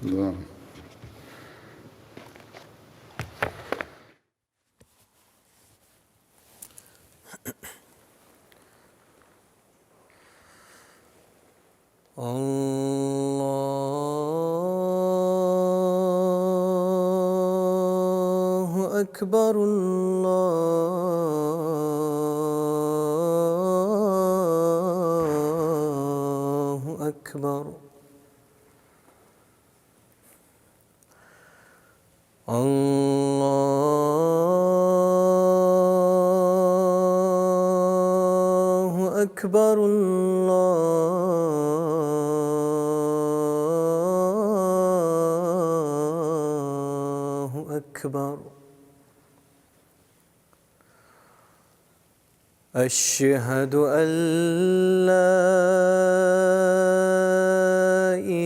دعا. الله أكبر الله أكبر الله أكبر الله أكبر أشهد أن لا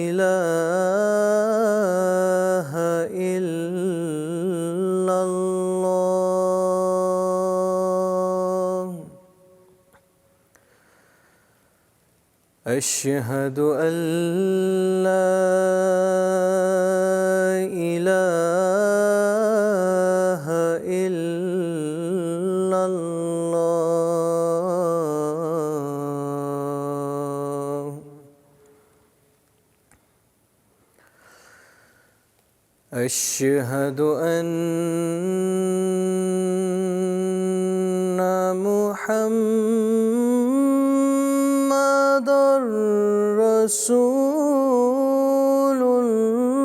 إله إلا الله أشهد أن لا إله إلا الله أشهد أن محمدًا رسول الله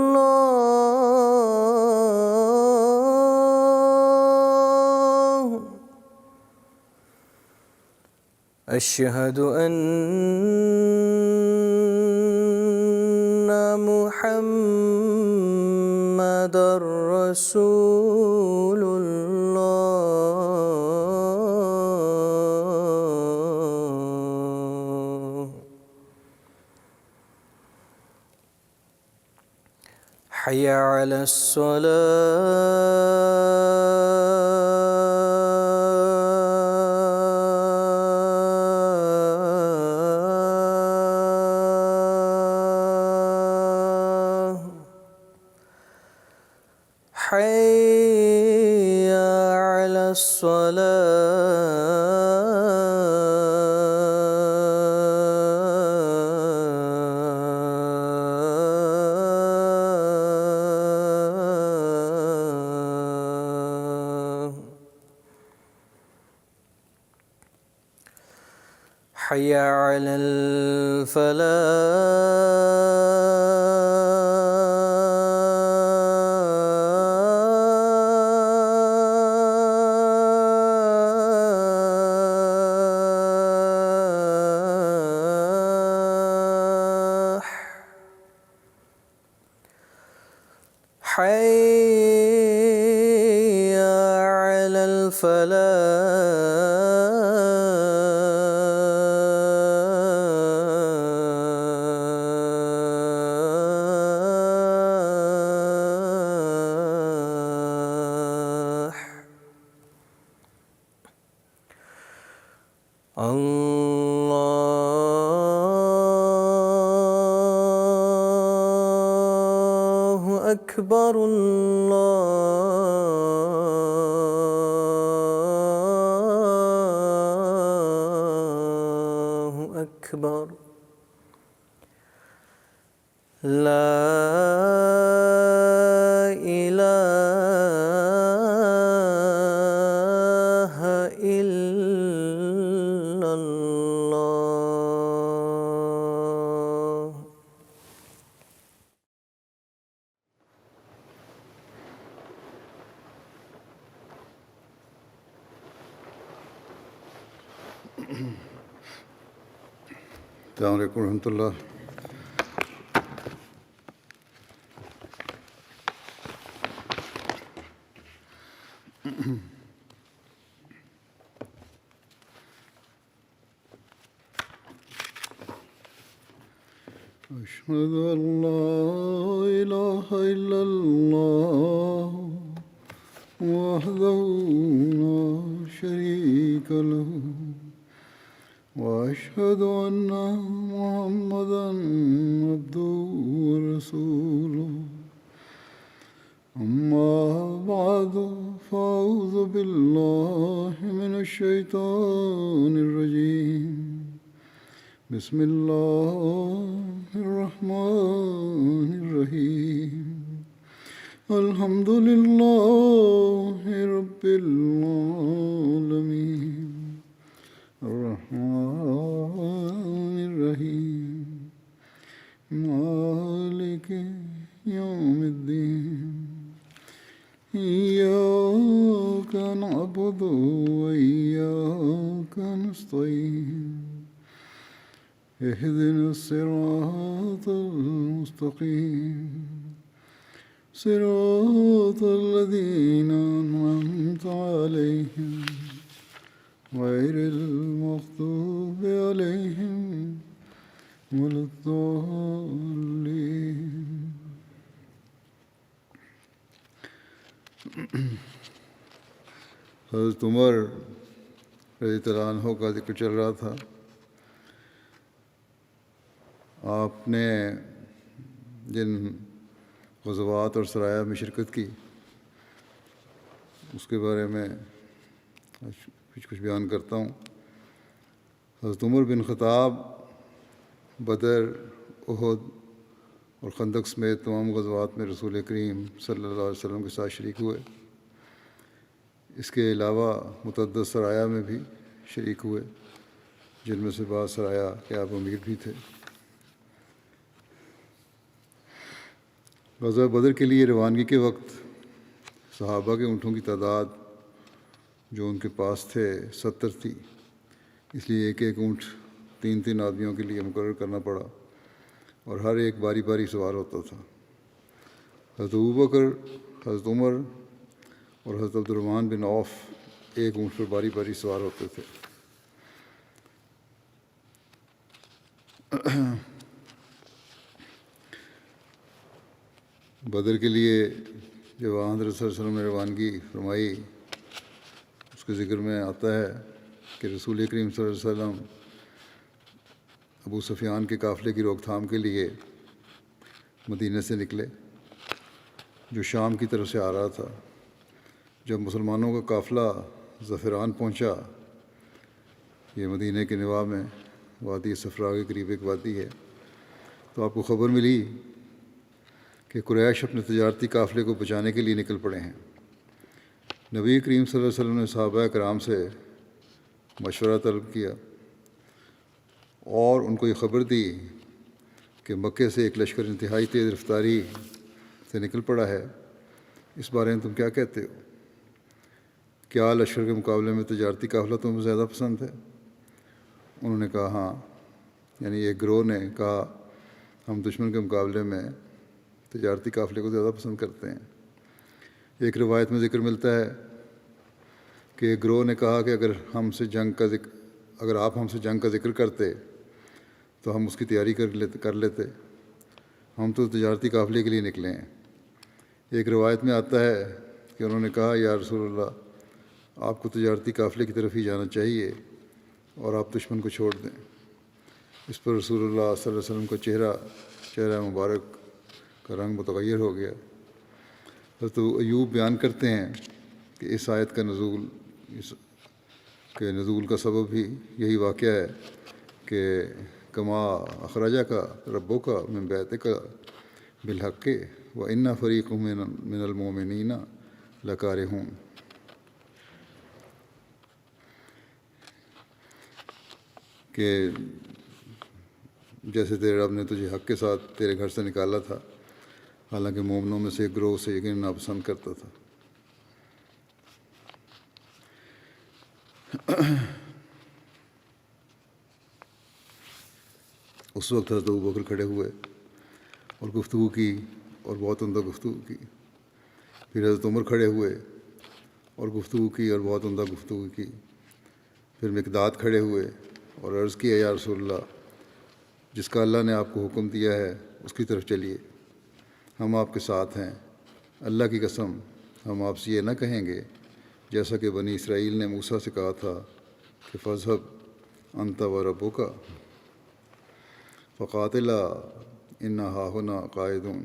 أشهد أن محمدًا رسول الله حي على الصلاة حي على الصلاة حي على الفلاح حي على الفلاح الله أكبر الله أكبر لا إله إلا الله السلام علیکم ورحمۃ اللہ. أشهد أن لا إله إلا الله وحده لا شريك له وأشهد أن محمدًا عبده ورسوله أما بعد فأعوذ بالله من الشيطان الرجيم بسم الله الرحمن الرحيم الحمد لله رب العالمين الرحمن الرحيم مالك يوم الدين إياك نعبد وإياك نستعين اهدنا الصراط المستقيم صراط الذين أنعمت عليهم غير المغضوب عليهم ولا الضالين. حضرت عمر رضی اللہ عنہ کا ذکر چل رہا تھا. آپ نے جن غزوات اور سرایا میں شرکت کی اس کے بارے میں کچھ بیان کرتا ہوں. حضرت عمر بن خطاب بدر، احد اور خندق سمیت تمام غزوات میں رسول کریم صلی اللہ علیہ وسلم کے ساتھ شریک ہوئے. اس کے علاوہ متعدد سرایا میں بھی شریک ہوئے، جن میں سے بعض سرایا کے آپ امیر بھی تھے. غزوہ بدر کے لیے روانگی کے وقت صحابہ کے اونٹوں کی تعداد جو ان کے پاس تھے 70 تھی، اس لیے ایک ایک اونٹ 3 آدمیوں کے لیے مقرر کرنا پڑا اور ہر ایک باری باری سوار ہوتا تھا. حضرت ابوبکر، حضرت عمر اور حضرت عبد الرحمن بن عوف ایک اونٹ پر باری باری سوار ہوتے تھے. بدر کے لیے جب حضرت صلی اللہ علیہ وسلم نے روانگی فرمائی، اس کے ذکر میں آتا ہے کہ رسول کریم صلی اللہ علیہ وسلم ابو سفیان کے قافلے کی روک تھام کے لیے مدینہ سے نکلے جو شام کی طرف سے آ رہا تھا. جب مسلمانوں کا قافلہ ظفران پہنچا، یہ مدینہ کے نواح میں وادی صفرا کے قریب ایک وادی ہے، تو آپ کو خبر ملی کہ قریش اپنے تجارتی قافلے کو بچانے کے لیے نکل پڑے ہیں. نبی کریم صلی اللہ علیہ وسلم نے صحابہ کرام سے مشورہ طلب کیا اور ان کو یہ خبر دی کہ مکے سے ایک لشکر انتہائی تیز رفتاری سے نکل پڑا ہے. اس بارے میں تم کیا کہتے ہو؟ کیا لشکر کے مقابلے میں تجارتی قافلہ تمہیں زیادہ پسند ہے؟ انہوں نے کہا ہاں، یعنی ایک گروہ نے کہا ہم دشمن کے مقابلے میں تجارتی قافلے کو زیادہ پسند کرتے ہیں. ایک روایت میں ذکر ملتا ہے کہ ایک گروہ نے کہا کہ اگر آپ ہم سے جنگ کا ذکر کرتے تو ہم اس کی تیاری کر لیتے، ہم تو تجارتی قافلے کے لیے نکلے ہیں. ایک روایت میں آتا ہے کہ انہوں نے کہا یا رسول اللہ، آپ کو تجارتی قافلے کی طرف ہی جانا چاہیے اور آپ دشمن کو چھوڑ دیں. اس پر رسول اللہ صلی اللہ علیہ وسلم کا چہرہ مبارک کا رنگ متغیر ہو گیا. حضرت ایوب بیان کرتے ہیں کہ اس آیت کا نزول کا سبب بھی یہی واقعہ ہے کہ کما اخراجہ کا ربوں کا من بیت کا بالحق و ان فریق من المومنین لکارہون. کہ جیسے تیرے رب نے تجھے حق کے ساتھ تیرے گھر سے نکالا تھا، حالانکہ مومنوں میں سے ایک گروہ سے یقیناً ناپسند کرتا تھا. اس وقت حضرت ابوبکر کھڑے ہوئے اور گفتگو کی اور بہت عمدہ گفتگو کی. پھر حضرت عمر کھڑے ہوئے اور گفتگو کی اور بہت عمدہ گفتگو کی. پھر مقداد کھڑے ہوئے اور عرض کیا یا رسول اللہ، جس کا اللہ نے آپ کو حکم دیا ہے اس کی طرف چلیے، ہم آپ کے ساتھ ہیں. اللہ کی قسم ہم آپ سے یہ نہ کہیں گے جیسا کہ بنی اسرائیل نے موسیٰ سے کہا تھا کہ فاذهب انت وربک فقاتلا انا ہاہنا قاعدون.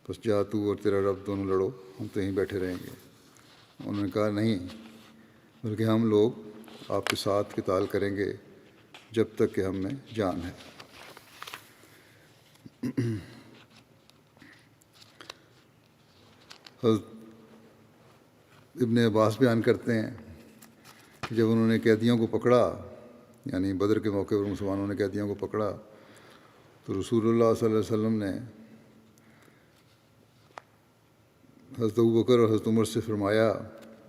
بس جا تو اور تیرا رب دونوں لڑو، ہم تو یہیں بیٹھے رہیں گے۔ انہوں نے کہا نہیں، بلکہ ہم لوگ آپ کے ساتھ قتال کریں گے جب تک کہ ہم میں جان ہے۔ حضرت ابن عباس بیان کرتے ہیں کہ جب انہوں نے قیدیوں کو پکڑا، یعنی بدر کے موقع پر مسلمانوں نے قیدیوں کو پکڑا، تو رسول اللہ صلی اللہ علیہ وسلم نے حضرت ابوبکر اور حضرت عمر سے فرمایا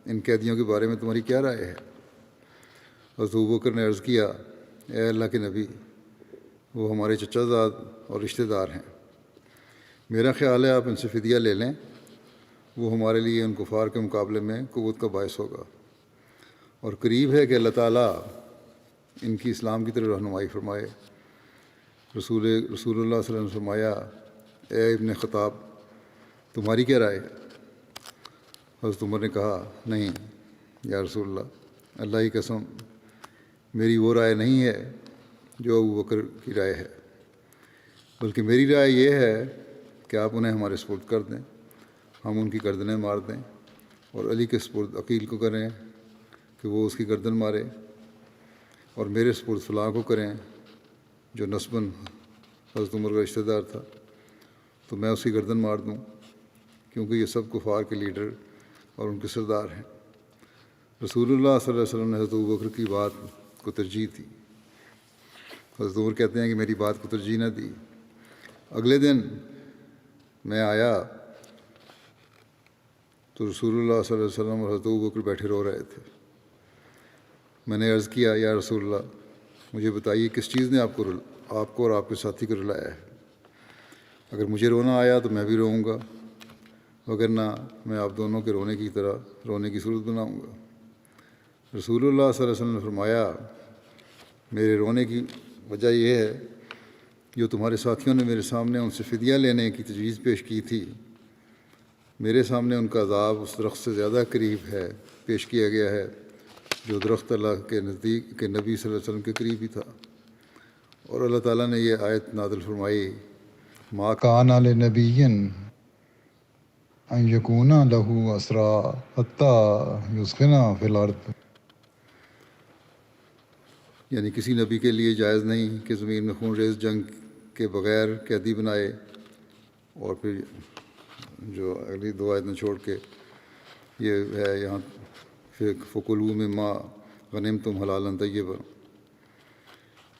ان قیدیوں کے بارے میں تمہاری کیا رائے ہے؟ حضرت ابوبکر نے عرض کیا اے اللہ کے نبی، وہ ہمارے چچا زاد اور رشتہ دار ہیں، میرا خیال ہے آپ ان سے فدیہ لے لیں، وہ ہمارے لیے ان کفار کے مقابلے میں قوت کا باعث ہوگا، اور قریب ہے کہ اللہ تعالیٰ ان کی اسلام کی طرف رہنمائی فرمائے۔ رسول اللہ صلی اللہ علیہ وسلم نے فرمایا اے ابن خطاب، تمہاری کیا رائے ہے؟ حضرت عمر نے کہا نہیں یا رسول اللہ، اللہ کی قسم میری وہ رائے نہیں ہے جو ابوبکر کی رائے ہے، بلکہ میری رائے یہ ہے کہ آپ انہیں ہمارے سپرد کر دیں، ہم ان کی گردنیں مار دیں، اور علی کے سپرد عقیل کو کریں کہ وہ اس کی گردن مارے، اور میرے سپرد فلاں کو کریں جو نسباً حضرت عمر کا رشتہ دار تھا، تو میں اس کی گردن مار دوں، کیونکہ یہ سب کفار کے لیڈر اور ان کے سردار ہیں۔ رسول اللہ صلی اللہ علیہ وسلم نے حضرت ابوبکر کی بات کو ترجیح دی۔ حضرت عمر کہتے ہیں کہ میری بات کو ترجیح نہ دی۔ اگلے دن میں آیا تو رسول اللہ صلی اللہ علیہ وسلم اور حضرت ابوبکر بیٹھے رو رہے تھے۔ میں نے عرض کیا یا رسول اللہ، مجھے بتائیے کس چیز نے آپ کو اور آپ کے ساتھی کو رلایا ہے؟ اگر مجھے رونا آیا تو میں بھی روؤں گا، وگرنہ میں آپ دونوں کے رونے کی طرح رونے کی صورت بناؤں گا۔ رسول اللہ صلی اللہ علیہ وسلم نے فرمایا میرے رونے کی وجہ یہ ہے جو تمہارے ساتھیوں نے میرے سامنے ان سے فدیہ لینے کی تجویز پیش کی تھی، میرے سامنے ان کا عذاب اس درخت سے زیادہ قریب ہے پیش کیا گیا ہے جو درخت اللہ کے نزدیک کے نبی صلی اللہ علیہ وسلم کے قریب ہی تھا، اور اللہ تعالیٰ نے یہ آیت نازل فرمائی ما کان لنبی ان یکون لہ اسری حتی یثخن فی الارض، یعنی کسی نبی کے لیے جائز نہیں کہ زمین میں خون ریز جنگ کے بغیر قیدی بنائے، اور پھر جو اگلی دو آیتیں چھوڑ کے یہ ہے یہاں فکلوا مما غنمتم حلالا طیبا،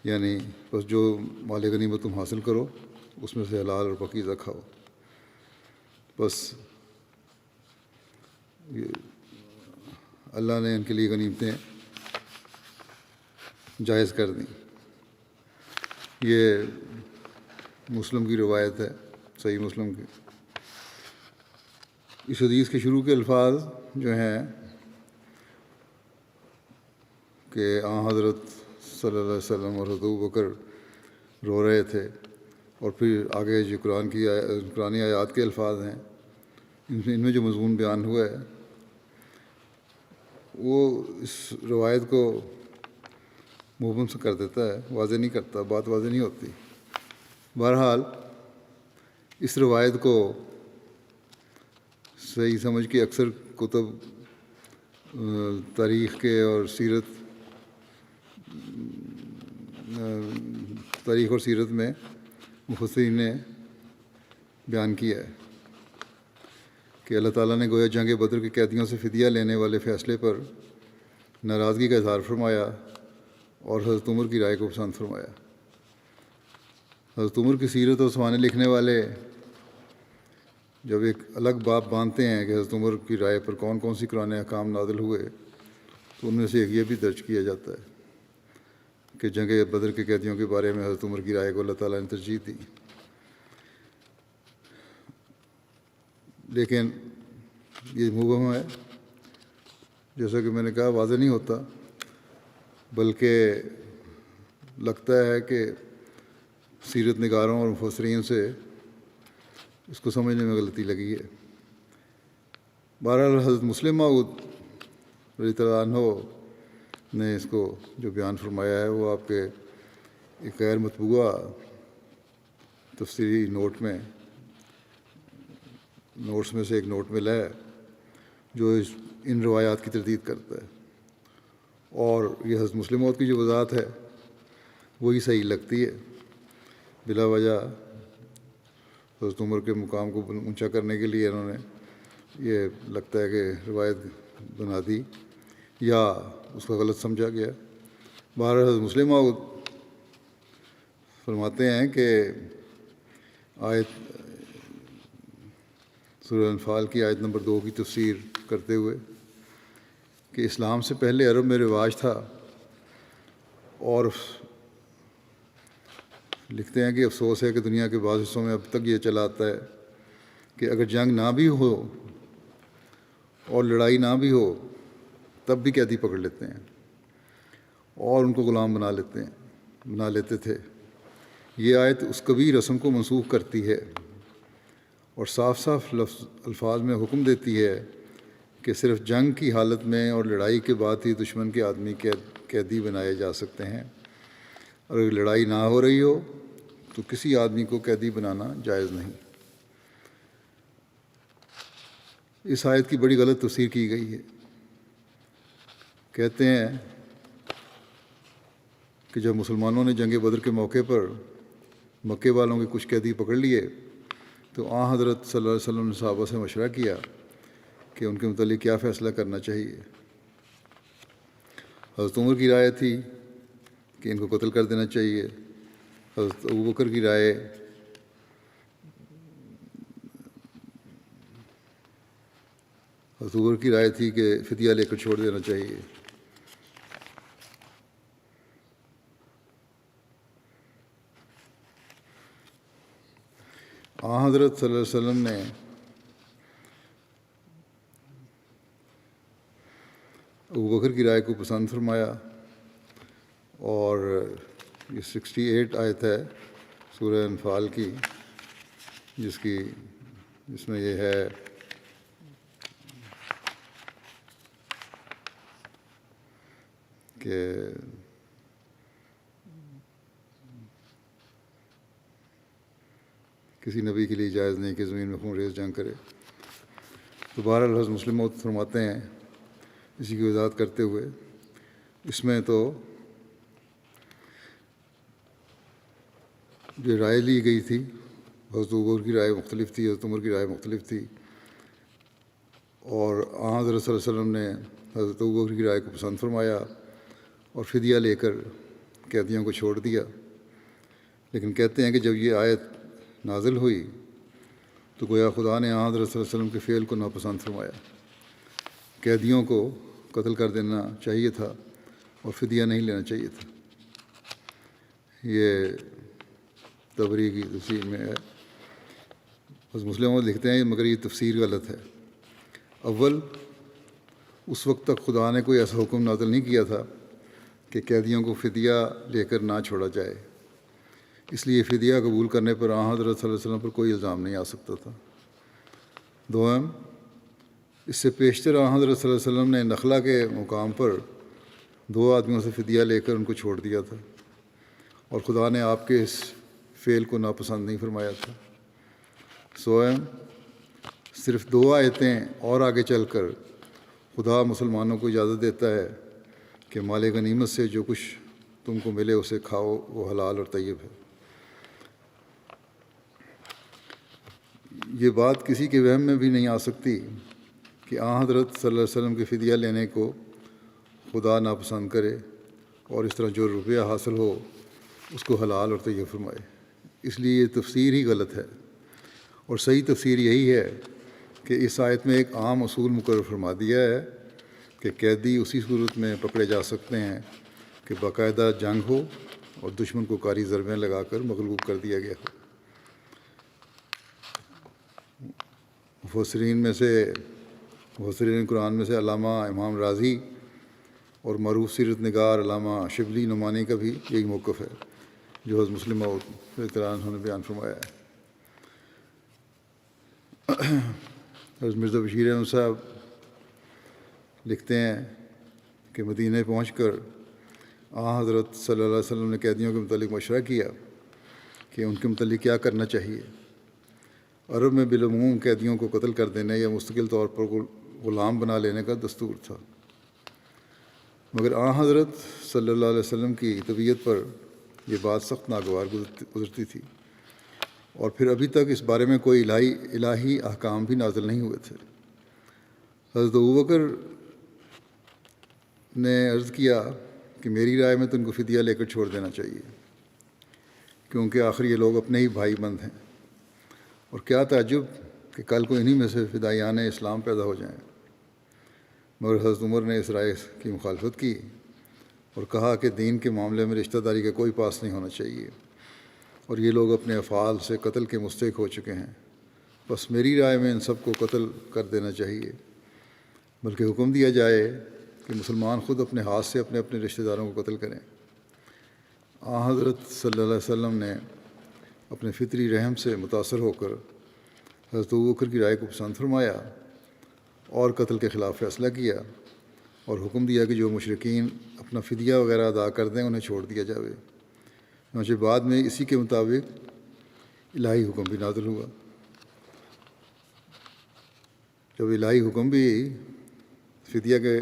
یعنی بس جو مال غنیمت تم حاصل کرو اس میں سے حلال اور پاکیزہ کھاؤ۔ بس اللہ نے ان کے لیے غنیمتیں جائز کر دیں۔ یہ مسلم کی روایت ہے، صحیح مسلم کی۔ اس حدیث کے شروع کے الفاظ جو ہیں کہ حضرت صلی اللہ علیہ وسلم اور حضرت ابوبکر رو رہے تھے، اور پھر آگے جو قرآنی آیات کے الفاظ ہیں ان میں جو مضمون بیان ہوا ہے وہ اس روایت کو مبہم سے کر دیتا ہے، واضح نہیں کرتا، بات واضح نہیں ہوتی۔ بہرحال اس روایت کو صحیح سمجھ کے اکثر کتب تاریخ اور سیرت میں مفسرین نے بیان کیا ہے کہ اللہ تعالیٰ نے گویا جنگ بدر کے قیدیوں سے فدیہ لینے والے فیصلے پر ناراضگی کا اظہار فرمایا اور حضرت عمر کی رائے کو پسند فرمایا۔ حضرت عمر کی سیرت اور سوانح لکھنے والے جب ایک الگ باب باندھتے ہیں کہ حضرت عمر کی رائے پر کون کون سی قرآن احکام نازل ہوئے، تو ان میں سے ایک یہ بھی درج کیا جاتا ہے کہ جنگ بدر کے قیدیوں کے بارے میں حضرت عمر کی رائے کو اللہ تعالیٰ نے ترجیح دی۔ لیکن یہ مبہم ہے، جیسا کہ میں نے کہا واضح نہیں ہوتا، بلکہ لگتا ہے کہ سیرت نگاروں اور مفسرین سے اس کو سمجھنے میں غلطی لگی ہے۔ بہرحال حضرت مسلم موعود رضی اللہ عنہ نے اس کو جو بیان فرمایا ہے وہ آپ کے ایک غیر مطبوعہ تفسیری نوٹ میں نوٹس میں سے ایک نوٹ ملا ہے جو ان روایات کی تردید کرتا ہے، اور یہ حضرت مسلم موعود کی جو وضاحت ہے وہی صحیح لگتی ہے۔ بلا وجہ حضرت عمر کے مقام کو اونچا کرنے کے لیے انہوں نے یہ لگتا ہے کہ روایت بنا دی یا اس کو غلط سمجھا گیا۔ بہرحال حضرت مسلم موعود فرماتے ہیں کہ آیت سورہ انفال کی آیت نمبر 2 کی تفسیر کرتے ہوئے کہ اسلام سے پہلے عرب میں رواج تھا، اور لکھتے ہیں کہ افسوس ہے کہ دنیا کے بعض حصوں میں اب تک یہ چلا آتا ہے کہ اگر جنگ نہ بھی ہو اور لڑائی نہ بھی ہو تب بھی قیدی پکڑ لیتے ہیں اور ان کو غلام بنا لیتے تھے۔ یہ آیت اس کبھی رسم کو منسوخ کرتی ہے اور صاف صاف الفاظ میں حکم دیتی ہے کہ صرف جنگ کی حالت میں اور لڑائی کے بعد ہی دشمن کے آدمی قیدی بنائے جا سکتے ہیں، اور اگر لڑائی نہ ہو رہی ہو تو کسی آدمی کو قیدی بنانا جائز نہیں۔ اس آیت کی بڑی غلط تفسیر کی گئی ہے۔ کہتے ہیں کہ جب مسلمانوں نے جنگ بدر کے موقع پر مکے والوں کے کچھ قیدی پکڑ لیے تو حضرت صلی اللہ علیہ وسلم نے صحابہ سے مشورہ کیا کہ ان کے متعلق کیا فیصلہ کرنا چاہیے۔ حضرت عمر کی رائے تھی کہ ان کو قتل کر دینا چاہیے۔ حضرت ابوبکر کی رائے تھی کہ فدیہ لے کر چھوڑ دینا چاہیے۔ حضرت صلی اللہ علیہ وسلم نے ابوبکر کی رائے کو پسند فرمایا، اور یہ 68 آیت ہے سورہ انفال کی جس میں یہ ہے کہ کسی نبی کے لیے جائز نہیں کہ زمین میں خون ریز جنگ کرے۔ تو بہرحال حضرت مسلم موعود فرماتے ہیں اسی کی وضاحت کرتے ہوئے، اس میں تو جو رائے لی گئی تھی، حضرت ابوبکر کی رائے مختلف تھی، حضرت عمر کی رائے مختلف تھی، اور حضرت صلی اللہ علیہ وسلم نے حضرت ابوبکر کی رائے کو پسند فرمایا اور فدیہ لے کر قیدیوں کو چھوڑ دیا۔ لیکن کہتے ہیں کہ جب یہ آیت نازل ہوئی تو گویا خدا نے حضرت صلی اللہ علیہ وسلم کے فعل کو ناپسند فرمایا۔ قیدیوں کو قتل کر دینا چاہیے تھا اور فدیہ نہیں لینا چاہیے تھا۔ یہ تبری کی تفسیر میں ہے۔ بس مسلم لکھتے ہیں مگر یہ تفسیر غلط ہے۔ اول اس وقت تک خدا نے کوئی ایسا حکم نازل نہیں کیا تھا کہ قیدیوں کو فدیہ لے کر نہ چھوڑا جائے، اس لیے فدیہ قبول کرنے پر حضرت صلی اللہ علیہ وسلم پر کوئی الزام نہیں آ سکتا تھا۔ دوم، اس سے پیشتر حضرت صلی اللہ علیہ وسلم نے نخلا کے مقام پر 2 آدمیوں سے فدیہ لے کر ان کو چھوڑ دیا تھا، اور خدا نے آپ کے اس فعل کو ناپسند نہیں فرمایا تھا۔ سوم، صرف 2 آیتیں اور آگے چل کر خدا مسلمانوں کو اجازت دیتا ہے کہ مال غنیمت سے جو کچھ تم کو ملے اسے کھاؤ، وہ حلال اور طیب ہے۔ یہ بات کسی کے وہم میں بھی نہیں آ سکتی کہ حضرت صلی اللہ علیہ وسلم کے فدیہ لینے کو خدا ناپسند کرے اور اس طرح جو روپیہ حاصل ہو اس کو حلال اور طیب فرمائے۔ اس لیے یہ تفسیر ہی غلط ہے، اور صحیح تفسیر یہی ہے کہ اس آیت میں ایک عام اصول مقرر فرما دیا ہے کہ قیدی اسی صورت میں پکڑے جا سکتے ہیں کہ باقاعدہ جنگ ہو اور دشمن کو کاری ضربیں لگا کر مغلوب کر دیا گیا ہو۔ مفسرین قرآن میں سے علامہ امام رازی اور معروف سیرت نگار علامہ شبلی نعمانی کا بھی یہی موقف ہے جو حضرت مسلم موعود نے بیان فرمایا ہے۔ حضرت مرزا بشیر احمد صاحب لکھتے ہیں کہ مدینہ پہنچ کر حضرت صلی اللہ علیہ وسلم نے قیدیوں کے متعلق مشورہ کیا کہ ان کے متعلق کیا کرنا چاہیے۔ عرب میں بالعموم قیدیوں کو قتل کر دینے یا مستقل طور پر غلام بنا لینے کا دستور تھا، مگر حضرت صلی اللہ علیہ وسلم کی طبیعت پر یہ بات سخت ناگوار گزرتی تھی، اور پھر ابھی تک اس بارے میں کوئی الہی احکام بھی نازل نہیں ہوئے تھے۔ حضرت ابوبکر نے عرض کیا کہ میری رائے میں تو ان کو فدیہ لے کر چھوڑ دینا چاہیے، کیونکہ آخر یہ لوگ اپنے ہی بھائی بند ہیں، اور کیا تعجب کہ کل کو انہی میں سے فدائیان اسلام پیدا ہو جائیں۔ مگر حضرت عمر نے اس رائے کی مخالفت کی اور کہا کہ دین کے معاملے میں رشتہ داری کا کوئی پاس نہیں ہونا چاہیے، اور یہ لوگ اپنے افعال سے قتل کے مستحق ہو چکے ہیں، بس میری رائے میں ان سب کو قتل کر دینا چاہیے، بلکہ حکم دیا جائے کہ مسلمان خود اپنے ہاتھ سے اپنے اپنے رشتہ داروں کو قتل کریں۔ حضرت صلی اللہ علیہ وسلم نے اپنے فطری رحم سے متاثر ہو کر حضرت ابوبکر کی رائے کو پسند فرمایا اور قتل کے خلاف فیصلہ کیا، اور حکم دیا کہ جو مشرکین اپنا فدیہ وغیرہ ادا کر دیں انہیں چھوڑ دیا جاوے۔ چنانچہ بعد میں اسی کے مطابق الہی حکم بھی نازل ہوا۔ جب الہی حکم بھی فدیہ کے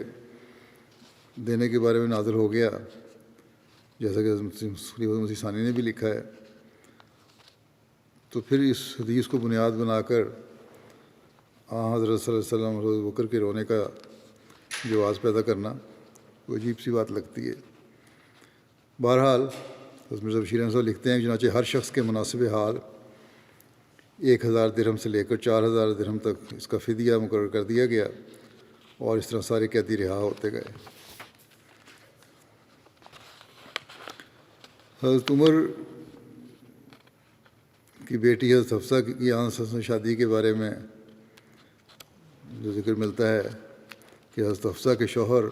دینے کے بارے میں نازل ہو گیا، جیسا کہ خلیفہ مسیح ثانی نے بھی لکھا ہے، تو پھر اس حدیث کو بنیاد بنا کر حضرت صلی اللہ علیہ وسلم اور ابو بکر کے رونے کا جواز پیدا کرنا کوئی عجیب سی بات لگتی ہے۔ بہرحال حضرت مرزا بشیر احمد صاحب لکھتے ہیں کہ چنانچہ ہر شخص کے مناسب حال 1000 درہم سے لے کر 4000 درہم تک اس کا فدیہ مقرر کر دیا گیا، اور اس طرح سارے قیدی رہا ہوتے گئے۔ حضرت عمر کی بیٹی حضرت حفصہ کی سے شادی کے بارے میں جو ذکر ملتا ہے کہ حضرت حفصہ کے شوہر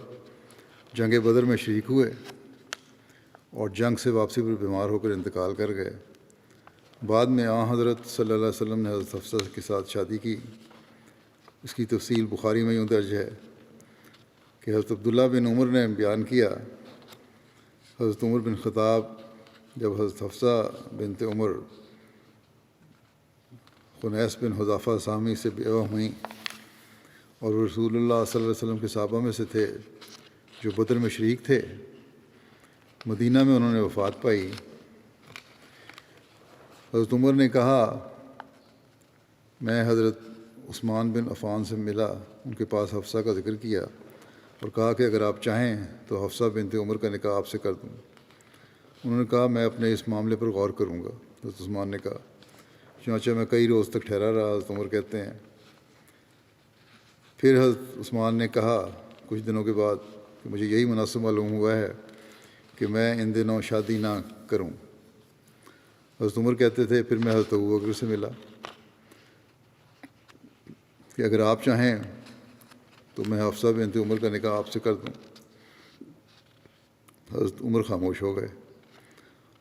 جنگ بدر میں شریک ہوئے اور جنگ سے واپسی پر بیمار ہو کر انتقال کر گئے۔ بعد میں حضرت صلی اللہ علیہ وسلم نے حضرت حفصہ کے ساتھ شادی کی۔ اس کی تفصیل بخاری میں یوں درج ہے کہ حضرت عبداللہ بن عمر نے بیان کیا، حضرت عمر بن خطاب جب حضرت حفصہ بنت عمر خنیس بن حذافہ سامی سے بیوہ ہوئیں، اور رسول اللہ صلی اللہ علیہ وسلم کے صحابہ میں سے تھے جو بدر میں شریک تھے، مدینہ میں انہوں نے وفات پائی۔ حضرت عمر نے کہا، میں حضرت عثمان بن عفان سے ملا، ان کے پاس حفصہ کا ذکر کیا اور کہا کہ اگر آپ چاہیں تو حفصہ بنت عمر کا نکاح آپ سے کر دوں۔ انہوں نے کہا میں اپنے اس معاملے پر غور کروں گا۔ حضرت عثمان نے کہا، چنانچہ میں کئی روز تک ٹھہرا رہا۔ حضرت عمر کہتے ہیں پھر حضرت عثمان نے کہا کچھ دنوں کے بعد کہ مجھے یہی مناسب معلوم ہوا ہے کہ میں ان دنوں شادی نہ کروں۔ حضرت عمر کہتے تھے پھر میں حضرت ابوبکر سے ملا کہ اگر آپ چاہیں تو میں حفصہ بنت عمر کا نکاح آپ سے کر دوں۔ حضرت عمر خاموش ہو گئے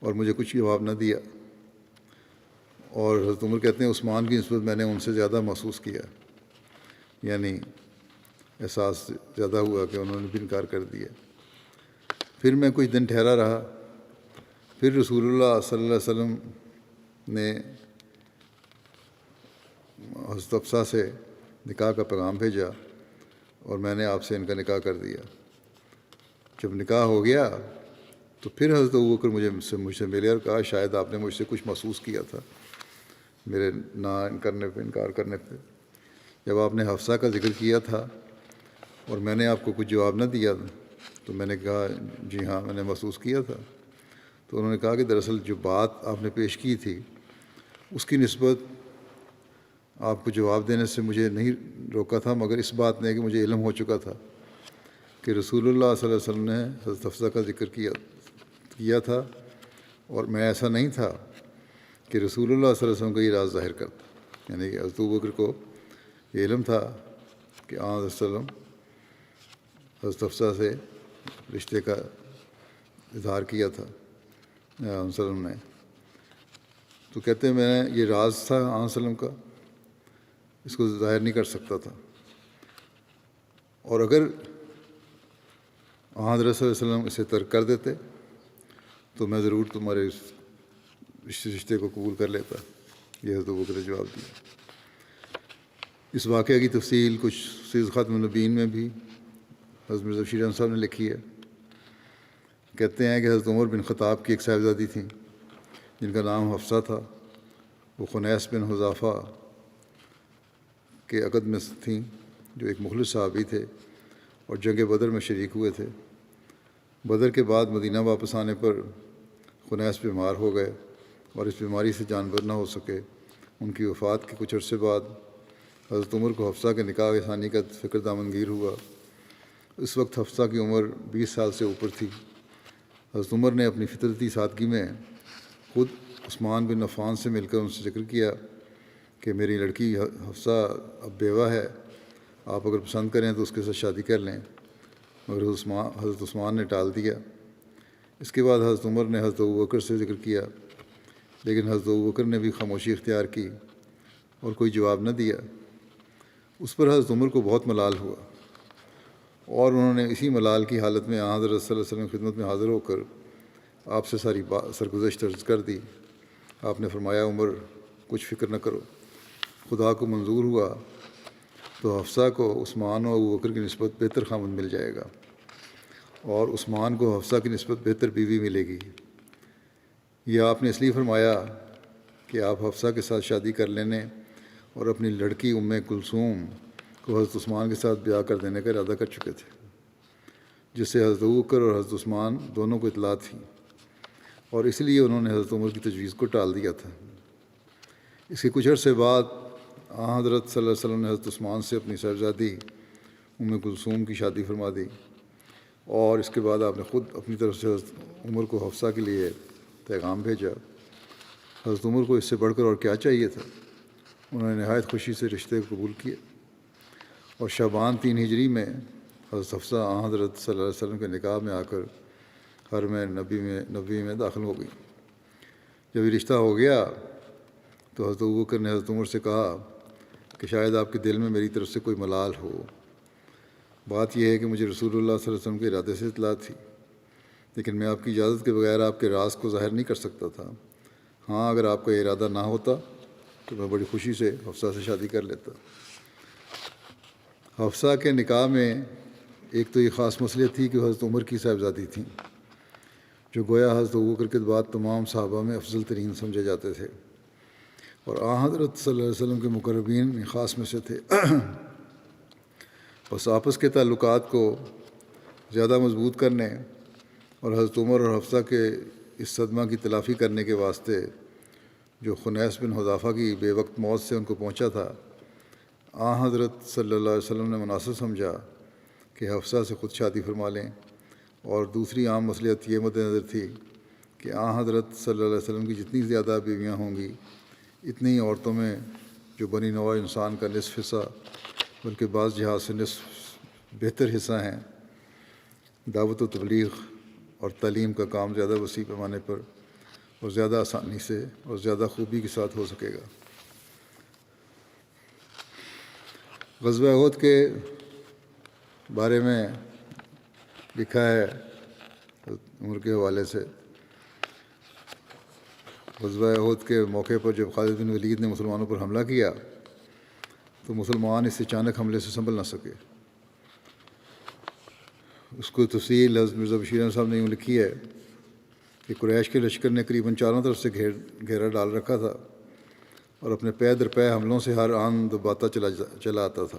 اور مجھے کچھ جواب نہ دیا، اور حضرت عمر کہتے ہیں عثمان کی نسبت میں نے ان سے زیادہ محسوس کیا، یعنی احساس زیادہ ہوا کہ انہوں نے بھی انکار کر دیا۔ پھر میں کچھ دن ٹھہرا رہا، پھر رسول اللہ صلی اللہ علیہ وسلم نے حضرت حفصہ سے نکاح کا پیغام بھیجا اور میں نے آپ سے ان کا نکاح کر دیا۔ جب نکاح ہو گیا تو پھر حضرت ابوبکر مجھ سے ملے اور کہا شاید آپ نے مجھ سے کچھ محسوس کیا تھا میرے نہ انکار کرنے پہ، جب آپ نے حفصہ کا ذکر کیا تھا اور میں نے آپ کو کچھ جواب نہ دیا تو میں نے کہا جی ہاں میں نے محسوس کیا تھا۔ تو انہوں نے کہا کہ دراصل جو بات آپ نے پیش کی تھی اس کی نسبت آپ کو جواب دینے سے مجھے نہیں روکا تھا، مگر اس بات نے کہ مجھے علم ہو چکا تھا کہ رسول اللہ صلی اللہ علیہ وسلم نے حضرت حفصہ کا ذکر کیا تھا، اور میں ایسا نہیں تھا کہ رسول اللہ صلی اللہ علیہ وسلم کا یہ راز ظاہر کرتا، یعنی کہ حضرت ابوبکر کو یہ علم تھا کہ حضرت وسلم حضرت حفصہ سے رشتے کا اظہار کیا تھا وسلم نے۔ تو کہتے ہیں میں نے یہ راز تھا وسلم کا، اس کو ظاہر نہیں کر سکتا تھا، اور اگر حضرت صلی اللہ علیہ وسلم اسے ترک کر دیتے تو میں ضرور تمہارے اس رشتے کو قبول کر لیتا۔ یہ حضرت ابوبکر نے جواب دیا۔ اس واقعہ کی تفصیل کچھ سیز خاتم النبیین میں بھی حضرت مرزا بشیر احمد صاحب نے لکھی ہے۔ کہتے ہیں کہ حضرت عمر بن خطاب کی ایک صاحبزادی تھیں جن کا نام حفصہ تھا۔ وہ خنیس بن حذافہ کے عقد میں تھیں، جو ایک مخلص صحابی تھے اور جنگ بدر میں شریک ہوئے تھے۔ بدر کے بعد مدینہ واپس آنے پر خنیس بیمار ہو گئے اور اس بیماری سے جانبر نہ ہو سکے۔ ان کی وفات کے کچھ عرصے بعد حضرت عمر کو حفصہ کے نکاح ثانی کا فکر دامنگیر ہوا۔ اس وقت حفصہ کی عمر 20 سال سے اوپر تھی۔ حضرت عمر نے اپنی فطرتی سادگی میں خود عثمان بن عفان سے مل کر ان سے ذکر کیا کہ میری لڑکی حفصہ اب بیوہ ہے، آپ اگر پسند کریں تو اس کے ساتھ شادی کر لیں، مگر حضرت عثمان نے ٹال دیا۔ اس کے بعد حضرت عمر نے حضرت ابوبکر سے ذکر کیا، لیکن حضرت ابوبکر نے بھی خاموشی اختیار کی اور کوئی جواب نہ دیا۔ اس پر حضرت عمر کو بہت ملال ہوا اور انہوں نے اسی ملال کی حالت میں حضرت صلی اللہ علیہ وسلم کی خدمت میں حاضر ہو کر آپ سے ساری سرگزشت عرض کر دی۔ آپ نے فرمایا، عمر کچھ فکر نہ کرو، خدا کو منظور ہوا تو حفصہ کو عثمان و ابوبکر کی نسبت بہتر خامند مل جائے گا، اور عثمان کو حفصہ کی نسبت بہتر بیوی ملے گی۔ یہ آپ نے اس لیے فرمایا کہ آپ حفصہ کے ساتھ شادی کر لینے اور اپنی لڑکی ام کلثوم کو حضرت عثمان کے ساتھ بیاہ کر دینے کا ارادہ کر چکے تھے، جس سے حضرت ابوبکر اور حضرت عثمان دونوں کو اطلاع تھی، اور اس لیے انہوں نے حضرت عمر کی تجویز کو ٹال دیا تھا۔ اس کے کچھ عرصے بعد حضرت صلی اللہ علیہ وسلم نے حضرت عثمان سے اپنی صاحبزادی ام کلثوم کی شادی فرما دی، اور اس کے بعد آپ نے خود اپنی طرف سے حضرت عمر کو حفصہ کے لیے پیغام بھیجا۔ حضرت عمر کو اس سے بڑھ کر اور کیا چاہیے تھا؟ انہوں نے نہایت خوشی سے رشتے کو قبول کیا، اور شعبان 3 ہجری میں حضرت حفصہ حضرت صلی اللہ علیہ وسلم کے نکاح میں آ کر حرم نبوی میں داخل ہو گئی۔ جب یہ رشتہ ہو گیا تو حضرت ابوبکر نے حضرت عمر سے کہا کہ شاید آپ کے دل میں میری طرف سے کوئی ملال ہو۔ بات یہ ہے کہ مجھے رسول اللہ صلی اللہ علیہ وسلم کے ارادے سے اطلاع تھی، لیکن میں آپ کی اجازت کے بغیر آپ کے راز کو ظاہر نہیں کر سکتا تھا۔ ہاں، اگر آپ کا یہ ارادہ نہ ہوتا تو میں بڑی خوشی سے حفصہ سے شادی کر لیتا۔ حفصہ کے نکاح میں ایک تو یہ خاص مصلحت تھی کہ حضرت عمر کی صاحبزادی تھیں، جو گویا حضرت ابوبکر کے بعد تمام صحابہ میں افضل ترین سمجھے جاتے تھے، اور حضرت صلی اللہ علیہ وسلم کے مقربین میں خاص میں سے تھے۔ بس آپس کے تعلقات کو زیادہ مضبوط کرنے اور حضرت عمر اور حفصہ کے اس صدمہ کی تلافی کرنے کے واسطے جو خنیس بن حذافہ کی بے وقت موت سے ان کو پہنچا تھا، حضرت صلی اللہ علیہ وسلم نے مناسب سمجھا کہ حفصہ سے خود شادی فرما لیں، اور دوسری عام مصلحت یہ مد نظر تھی کہ حضرت صلی اللہ علیہ وسلم کی جتنی زیادہ بیویاں ہوں گی، اتنی عورتوں میں جو بنی نوع انسان کا نصف حصہ بلکہ بعض جہاز سے نصف بہتر حصہ ہیں، دعوت و تبلیغ اور تعلیم کا کام زیادہ وسیع پیمانے پر اور زیادہ آسانی سے اور زیادہ خوبی کے ساتھ ہو سکے گا۔ غزوہ احد کے بارے میں لکھا ہے عمر کے حوالے سے، غزوہ احد کے موقع پر جب خالد بن ولید نے مسلمانوں پر حملہ کیا تو مسلمان اس اچانک حملے سے سنبھل نہ سکے۔ اس کو تفصیل حضرت مرزا بشیر احمد صاحب نے یوں لکھی ہے کہ قریش کے لشکر نے قریباً چاروں طرف سے گھیرا ڈال رکھا تھا اور اپنے پے در پے حملوں سے ہر آن دباتا چلا آتا تھا۔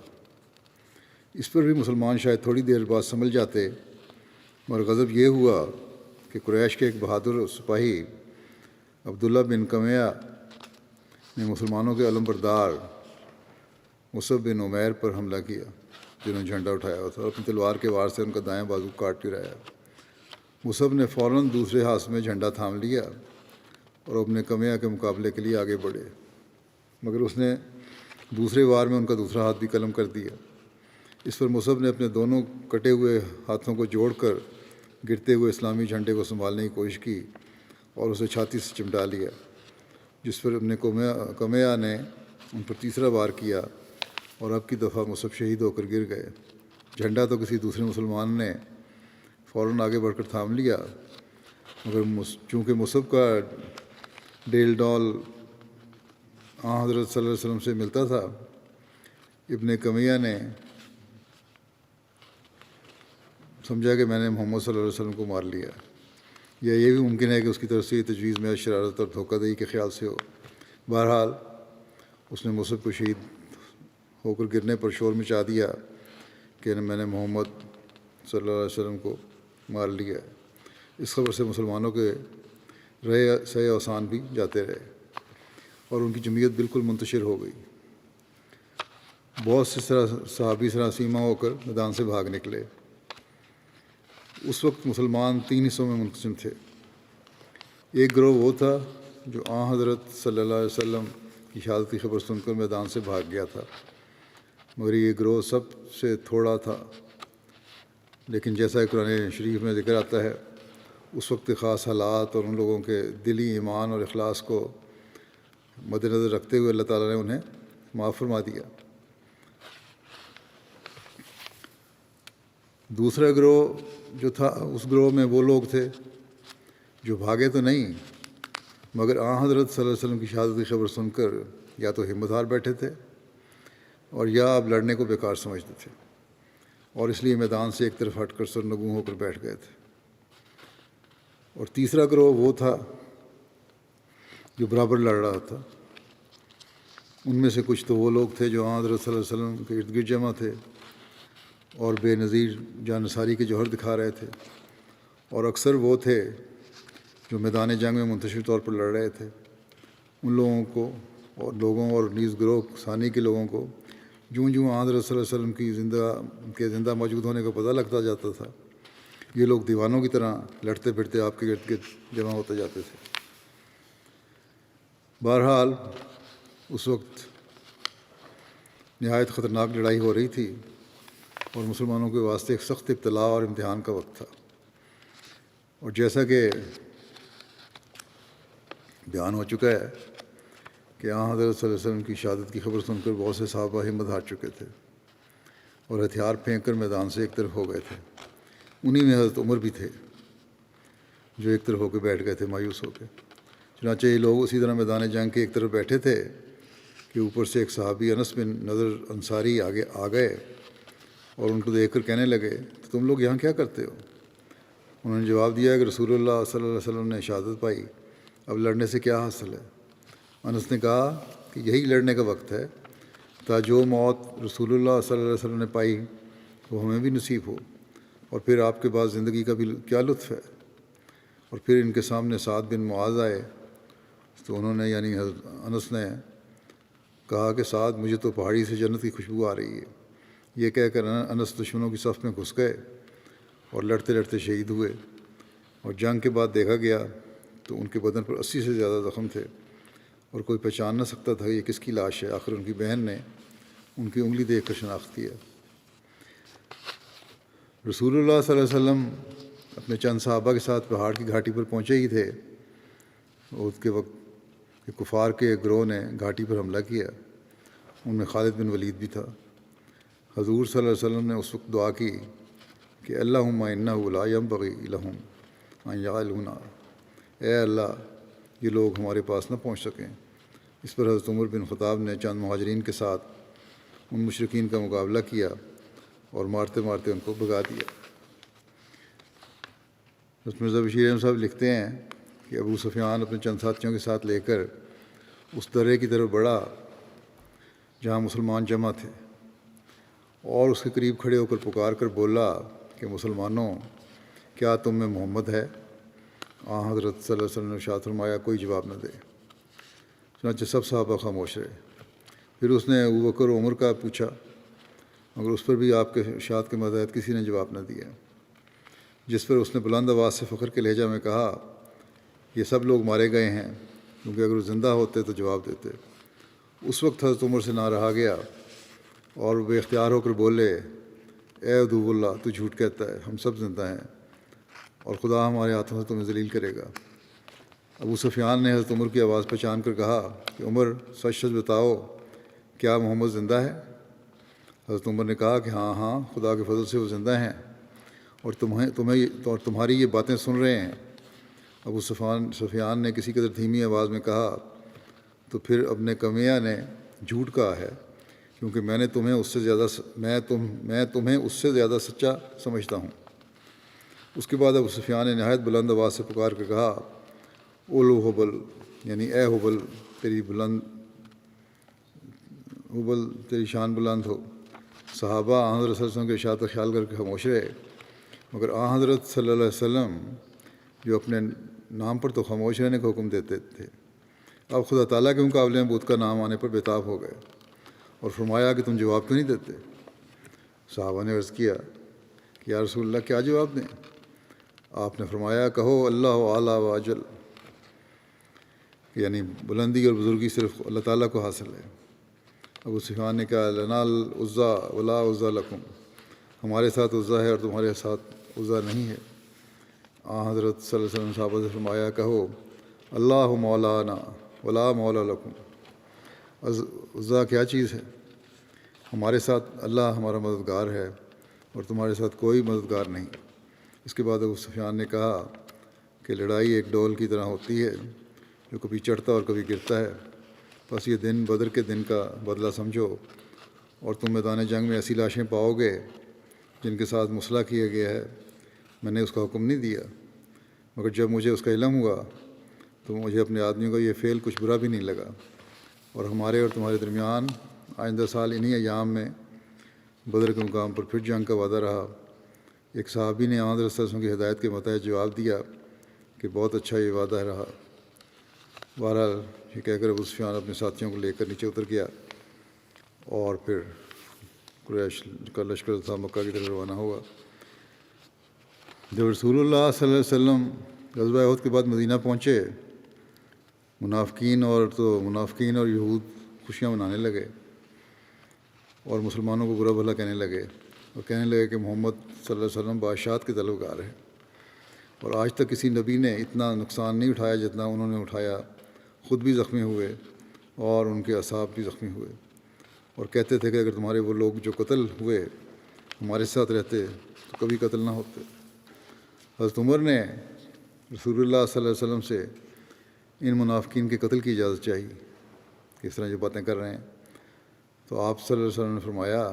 اس پر بھی مسلمان شاید تھوڑی دیر بعد سنبھل جاتے، مگر غضب یہ ہوا کہ قریش کے ایک بہادر سپاہی عبداللہ بن قمیہ نے مسلمانوں کے علم بردار مصعب بن عمیر پر حملہ کیا، جنہوں نے جھنڈا اٹھایا تھا، اور اپنی تلوار کے وار سے ان کا دائیں بازو کاٹ گرایا۔ مصعب نے فوراً دوسرے ہاتھ میں جھنڈا تھام لیا اور ابن قمیہ کے مقابلے کے لیے آگے بڑھے، مگر اس نے دوسرے وار میں ان کا دوسرا ہاتھ بھی قلم کر دیا۔ اس پر مصعب نے اپنے دونوں کٹے ہوئے ہاتھوں کو جوڑ کر گرتے ہوئے اسلامی جھنڈے کو سنبھالنے کی کوشش کی اور اسے چھاتی سے چمٹا لیا، جس پر ابن قمیہ نے ان پر تیسرا وار کیا اور اب کی دفعہ مصعب شہید ہو کر گر گئے۔ جھنڈا تو کسی دوسرے مسلمان نے فوراً آگے بڑھ کر تھام لیا، مگر چونکہ مصعب کا ڈیل ڈال حضرت صلی اللہ علیہ وسلم سے ملتا تھا، ابن کمیہ نے سمجھا کہ میں نے محمد صلی اللہ علیہ وسلم کو مار لیا، یا یہ بھی ممکن ہے کہ اس کی طرف سے یہ تجویز میں شرارت اور دھوکہ دہی کے خیال سے ہو۔ بہرحال اس نے مصعب کو شہید ہو کر گرنے پر شور مچا دیا کہ میں نے محمد صلی اللہ علیہ وسلم کو مار لیا۔ اس خبر سے مسلمانوں کے رہے سہے اوسان بھی جاتے رہے اور ان کی جمعیت بالکل منتشر ہو گئی۔ بہت سے صحابی سراسیمہ ہو کر میدان سے بھاگ نکلے۔ اس وقت مسلمان 3 حصوں میں منقسم تھے۔ ایک گروہ وہ تھا جو حضرت صلی اللہ علیہ وسلم کی شہادت کی خبر سن کر میدان سے بھاگ گیا تھا، مگر یہ گروہ سب سے تھوڑا تھا، لیکن جیسا کہ قرآن شریف میں ذکر آتا ہے اس وقت کے خاص حالات اور ان لوگوں کے دلی ایمان اور اخلاص کو مد نظر رکھتے ہوئے اللہ تعالیٰ نے انہیں معاف فرما دیا۔ دوسرا گروہ جو تھا، اس گروہ میں وہ لوگ تھے جو بھاگے تو نہیں مگر حضرت صلی اللہ علیہ وسلم کی شہادت کی خبر سن کر یا تو ہمت ہار بیٹھے تھے اور یا اب لڑنے کو بیکار سمجھتے تھے، اور اس لیے میدان سے ایک طرف ہٹ کر سرنگوں ہو کر بیٹھ گئے تھے۔ اور تیسرا گروہ وہ تھا جو برابر لڑ رہا تھا۔ ان میں سے کچھ تو وہ لوگ تھے جو حضرت صلی اللہ علیہ وسلم کے ارد گرد جمع تھے اور بے نظیر جانصاری کے جوہر دکھا رہے تھے، اور اکثر وہ تھے جو میدان جنگ میں منتشر طور پر لڑ رہے تھے۔ ان لوگوں اور نیز گروہ ثانی کے لوگوں کو جوں حضرت صلی اللہ علیہ وسلم کی زندہ موجود ہونے کا پتہ لگتا جاتا تھا، یہ لوگ دیوانوں کی طرح لڑتے پھرتے آپ کے ارد گرد جمع ہوتے جاتے تھے۔ بہرحال اس وقت نہایت خطرناک لڑائی ہو رہی تھی اور مسلمانوں کے واسطے ایک سخت ابتلاء اور امتحان کا وقت تھا۔ اور جیسا کہ بیان ہو چکا ہے کہ حضرت صلی اللہ علیہ وسلم کی شہادت کی خبر سن کر بہت سے صحابہ ہمت ہار چکے تھے اور ہتھیار پھینک کر میدان سے ایک طرف ہو گئے تھے۔ انہی میں حضرت عمر بھی تھے جو ایک طرف ہو کے بیٹھ گئے تھے مایوس ہو کے۔ چنانچہ یہ لوگ اسی طرح میدان جنگ کے ایک طرف بیٹھے تھے کہ اوپر سے ایک صحابی انس بن نضر انصاری آگے آ گئے اور ان کو دیکھ کر کہنے لگے تو تم لوگ یہاں کیا کرتے ہو؟ انہوں نے جواب دیا کہ رسول اللہ صلی اللہ علیہ وسلم نے شہادت پائی، اب لڑنے سے کیا حاصل ہے؟ انس نے کہا کہ یہی لڑنے کا وقت ہے تا جو موت رسول اللہ صلی اللہ علیہ وسلم نے پائی وہ ہمیں بھی نصیب ہو، اور پھر آپ کے بعد زندگی کا بھی کیا لطف ہے۔ اور پھر ان کے سامنے سعد بن معاذ آئے تو انہوں نے یعنی حضرت انس نے کہا کہ سعد مجھے تو پہاڑی سے جنت کی خوشبو آ رہی ہے۔ یہ کہہ کر انس دشمنوں کی صف میں گھس گئے اور لڑتے لڑتے شہید ہوئے، اور جنگ کے بعد دیکھا گیا تو ان کے بدن پر 80 سے زیادہ زخم تھے اور کوئی پہچان نہ سکتا تھا یہ کس کی لاش ہے۔ آخر ان کی بہن نے ان کی انگلی دیکھ کر شناخت کیا۔ رسول اللہ صلی اللہ علیہ وسلم اپنے چند صحابہ کے ساتھ پہاڑ کی گھاٹی پر پہنچے ہی تھے اس کے وقت کہ کفار کے گروہ نے گھاٹی پر حملہ کیا۔ ان میں خالد بن ولید بھی تھا۔ حضور صلی اللہ علیہ وسلم نے اس وقت دعا کی کہ اللہم انہ لا ینبغی لہم ان یعلونا، اے اللہ یہ لوگ ہمارے پاس نہ پہنچ سکیں۔ اس پر حضرت عمر بن خطاب نے چند مہاجرین کے ساتھ ان مشرکین کا مقابلہ کیا اور مارتے مارتے ان کو بھگا دیا۔ حضرت مرزا بشیر احمد صاحب لکھتے ہیں کہ ابو سفیان اپنے چند ساتھیوں کے ساتھ لے کر اس درے کی طرف بڑھا جہاں مسلمان جمع تھے، اور اس کے قریب کھڑے ہو کر پکار کر بولا کہ مسلمانوں، کیا تم میں محمد ہے؟ حضرت صلی اللہ علیہ وسلم نے ارشاد فرمایا کوئی جواب نہ دے۔ چنانچہ سب صحابہ خاموش رہے۔ پھر اس نے ابو بکر و عمر کا پوچھا مگر اس پر بھی آپ کے ارشاد کے ماتحت کسی نے جواب نہ دیا، جس پر اس نے بلند آواز سے فخر کے لہجہ میں کہا یہ سب لوگ مارے گئے ہیں، کیونکہ اگر وہ زندہ ہوتے تو جواب دیتے۔ اس وقت حضرت عمر سے نہ رہا گیا اور بے اختیار ہو کر بولے اے عدو اللہ، تو جھوٹ کہتا ہے، ہم سب زندہ ہیں اور خدا ہمارے ہاتھوں سے تمہیں ذلیل کرے گا۔ ابو سفیان نے حضرت عمر کی آواز پہچان کر کہا کہ عمر سچ سچ بتاؤ، کیا محمد زندہ ہے؟ حضرت عمر نے کہا کہ ہاں ہاں، خدا کے فضل سے وہ زندہ ہیں اور تمہاری یہ باتیں سن رہے ہیں۔ ابو سفیان نے کسی قدر دھیمی آواز میں کہا تو پھر ابن کمیہ نے جھوٹ کہا ہے کیونکہ میں تمہیں اس سے زیادہ سچا سمجھتا ہوں۔ اس کے بعد ابو سفیان نے نہایت بلند آواز سے پکار کے کہا، اولو حبل، یعنی اے حبل، تیری شان بلند ہو۔ صحابہ آن حضرت صلی اللہ علیہ وسلم کے ارشاد کا خیال کر کے خاموش رہے، مگر آن حضرت صلی اللہ علیہ وسلم جو اپنے نام پر تو خاموش رہنے کا حکم دیتے تھے، اب خدا تعالیٰ کے مقابلے میں بت کا نام آنے پر بےتاب ہو گئے اور فرمایا کہ تم جواب کیوں نہیں دیتے؟ صحابہ نے عرض کیا کہ یا رسول اللہ کیا جواب دیں؟ آپ نے فرمایا کہو اللہ اعلیٰ و اجل، یعنی بلندی اور بزرگی صرف اللہ تعالیٰ کو حاصل ہے۔ ابو سفیان نے کہا لنا العزیٰ ولا عزیٰ لکم، ہمارے ساتھ عزیٰ ہے اور تمہارے ساتھ عزیٰ نہیں ہے۔ حضرت صلی اللہ علیہ وسلم صحابہ سے فرمایا کہو اللہ مولانا ولا مولا لکم، عزیٰ کیا چیز ہے؟ ہمارے ساتھ اللہ ہمارا مددگار ہے اور تمہارے ساتھ کوئی مددگار نہیں۔ اس کے بعد ابو سفیان نے کہا کہ لڑائی ایک ڈول کی طرح ہوتی ہے جو کبھی چڑھتا اور کبھی گرتا ہے، بس یہ دن بدر کے دن کا بدلہ سمجھو، اور تم میدان جنگ میں ایسی لاشیں پاؤ گے جن کے ساتھ مسلح کیا گیا ہے۔ میں نے اس کا حکم نہیں دیا، مگر جب مجھے اس کا علم ہوا تو مجھے اپنے آدمیوں کا یہ فعل کچھ برا بھی نہیں لگا، اور ہمارے اور تمہارے درمیان آئندہ سال انہی ایام میں بدر کے مقام پر پھر جنگ کا وعدہ رہا۔ ایک صحابی نے حضرت صلی اللہ علیہ وسلم کی ہدایت کے متحد جواب دیا کہ بہت اچھا یہ وعدہ رہا۔ بہرحال یہ کہہ کر ابو سفیان اپنے ساتھیوں کو لے کر نیچے اتر گیا اور پھر قریش کا لشکر تھا مکہ کی طرف روانہ ہوا۔ جب رسول اللہ صلی اللہ علیہ وسلم غزوہ احد کے بعد مدینہ پہنچے، منافقین اور یہود خوشیاں منانے لگے اور مسلمانوں کو برا بھلا کہنے لگے، اور کہنے لگے کہ محمد صلی اللہ علیہ وسلم بادشاہت کے طلبگار ہے، اور آج تک کسی نبی نے اتنا نقصان نہیں اٹھایا جتنا انہوں نے اٹھایا، خود بھی زخمی ہوئے اور ان کے اصحاب بھی زخمی ہوئے، اور کہتے تھے کہ اگر تمہارے وہ لوگ جو قتل ہوئے ہمارے ساتھ رہتے تو کبھی قتل نہ ہوتے۔ حضرت عمر نے رسول اللہ صلی اللہ علیہ وسلم سے ان منافقین کے قتل کی اجازت چاہی کہ اس طرح جو باتیں کر رہے ہیں، تو آپ صلی اللہ علیہ وسلم نے فرمایا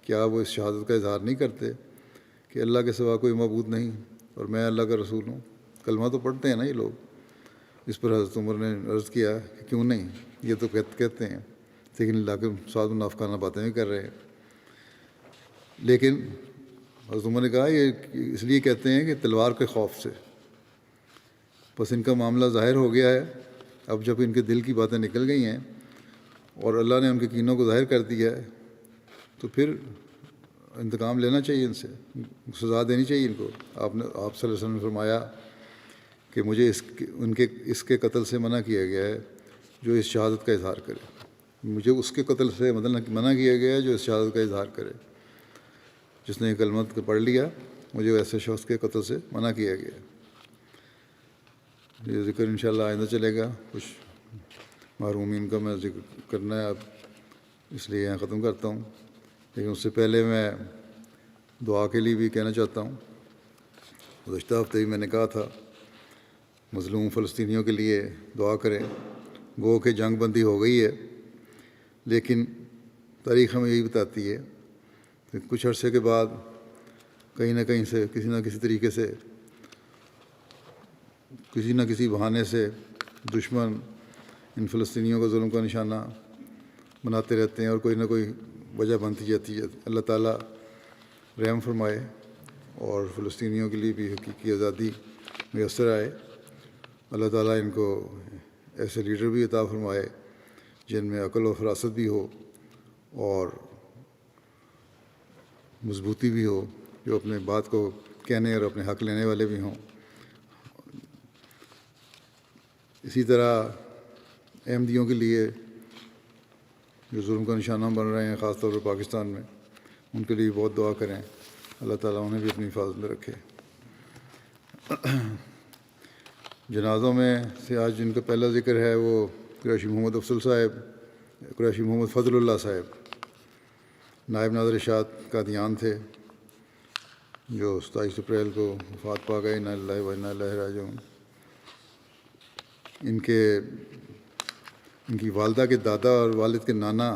کیا وہ اس شہادت کا اظہار نہیں کرتے کہ اللہ کے سوا کوئی معبود نہیں اور میں اللہ کا رسول ہوں؟ کلمہ تو پڑھتے ہیں نا یہ لوگ۔ اس پر حضرت عمر نے عرض کیا کہ کیوں نہیں، یہ تو کہتے ہیں، لیکن اللہ کے ساتھ منافقانہ باتیں بھی کر رہے ہیں۔ لیکن حضرت عمر نے کہا یہ اس لیے کہتے ہیں کہ تلوار کے خوف سے، بس ان کا معاملہ ظاہر ہو گیا ہے، اب جب ان کے دل کی باتیں نکل گئی ہیں اور اللہ نے ان کے کینوں کو ظاہر کر دیا ہے تو پھر انتقام لینا چاہیے، ان سے سزا دینی چاہیے ان کو۔ آپ صلی اللہ علیہ وسلم نے فرمایا کہ مجھے اس کے قتل سے منع کیا گیا ہے جو اس شہادت کا اظہار کرے، مجھے اس کے قتل سے منع کیا گیا ہے جو اس شہادت کا اظہار کرے۔ جس نے یہ کلمت پڑھ لیا مجھے ایسے شخص کے قتل سے منع کیا گیا ہے۔ یہ ذکر انشاءاللہ آئندہ چلے گا، کچھ محرومین کا میں ذکر کرنا ہے اب، اس لیے یہاں ختم کرتا ہوں۔ لیکن اس سے پہلے میں دعا کے لیے بھی کہنا چاہتا ہوں۔ گزشتہ ہفتے بھی میں نے کہا تھا مظلوم فلسطینیوں کے لیے دعا کریں۔ گو کہ جنگ بندی ہو گئی ہے، لیکن تاریخ ہمیں یہی بتاتی ہے کہ کچھ عرصے کے بعد کہیں نہ کہیں سے کسی نہ کسی طریقے سے کسی نہ کسی بہانے سے دشمن ان فلسطینیوں کو ظلم کا نشانہ بناتے رہتے ہیں اور کوئی نہ کوئی وجہ بنتی جاتی ہے۔ اللہ تعالیٰ رحم فرمائے اور فلسطینیوں کے لیے بھی حقیقی آزادی میسر آئے۔ اللہ تعالیٰ ان کو ایسے لیڈر بھی عطا فرمائے جن میں عقل و فراست بھی ہو اور مضبوطی بھی ہو، جو اپنے بات کو کہنے اور اپنے حق لینے والے بھی ہوں۔ اسی طرح احمدیوں کے لیے جو ظلم کا نشانہ بن رہے ہیں، خاص طور پر پاکستان میں، ان کے لیے بہت دعا کریں، اللہ تعالیٰ انہیں بھی اپنی حفاظت میں رکھے۔ جنازوں میں سے آج جن کا پہلا ذکر ہے وہ قریشی محمد افضل صاحب، قریشی محمد فضل اللہ صاحب، نائب نادر ارشاد قادیان تھے، جو 27 اپریل کو وفات پا گئے۔ انا للہ و انا الیہ راجعون۔ ان کی والدہ کے دادا اور والد کے نانا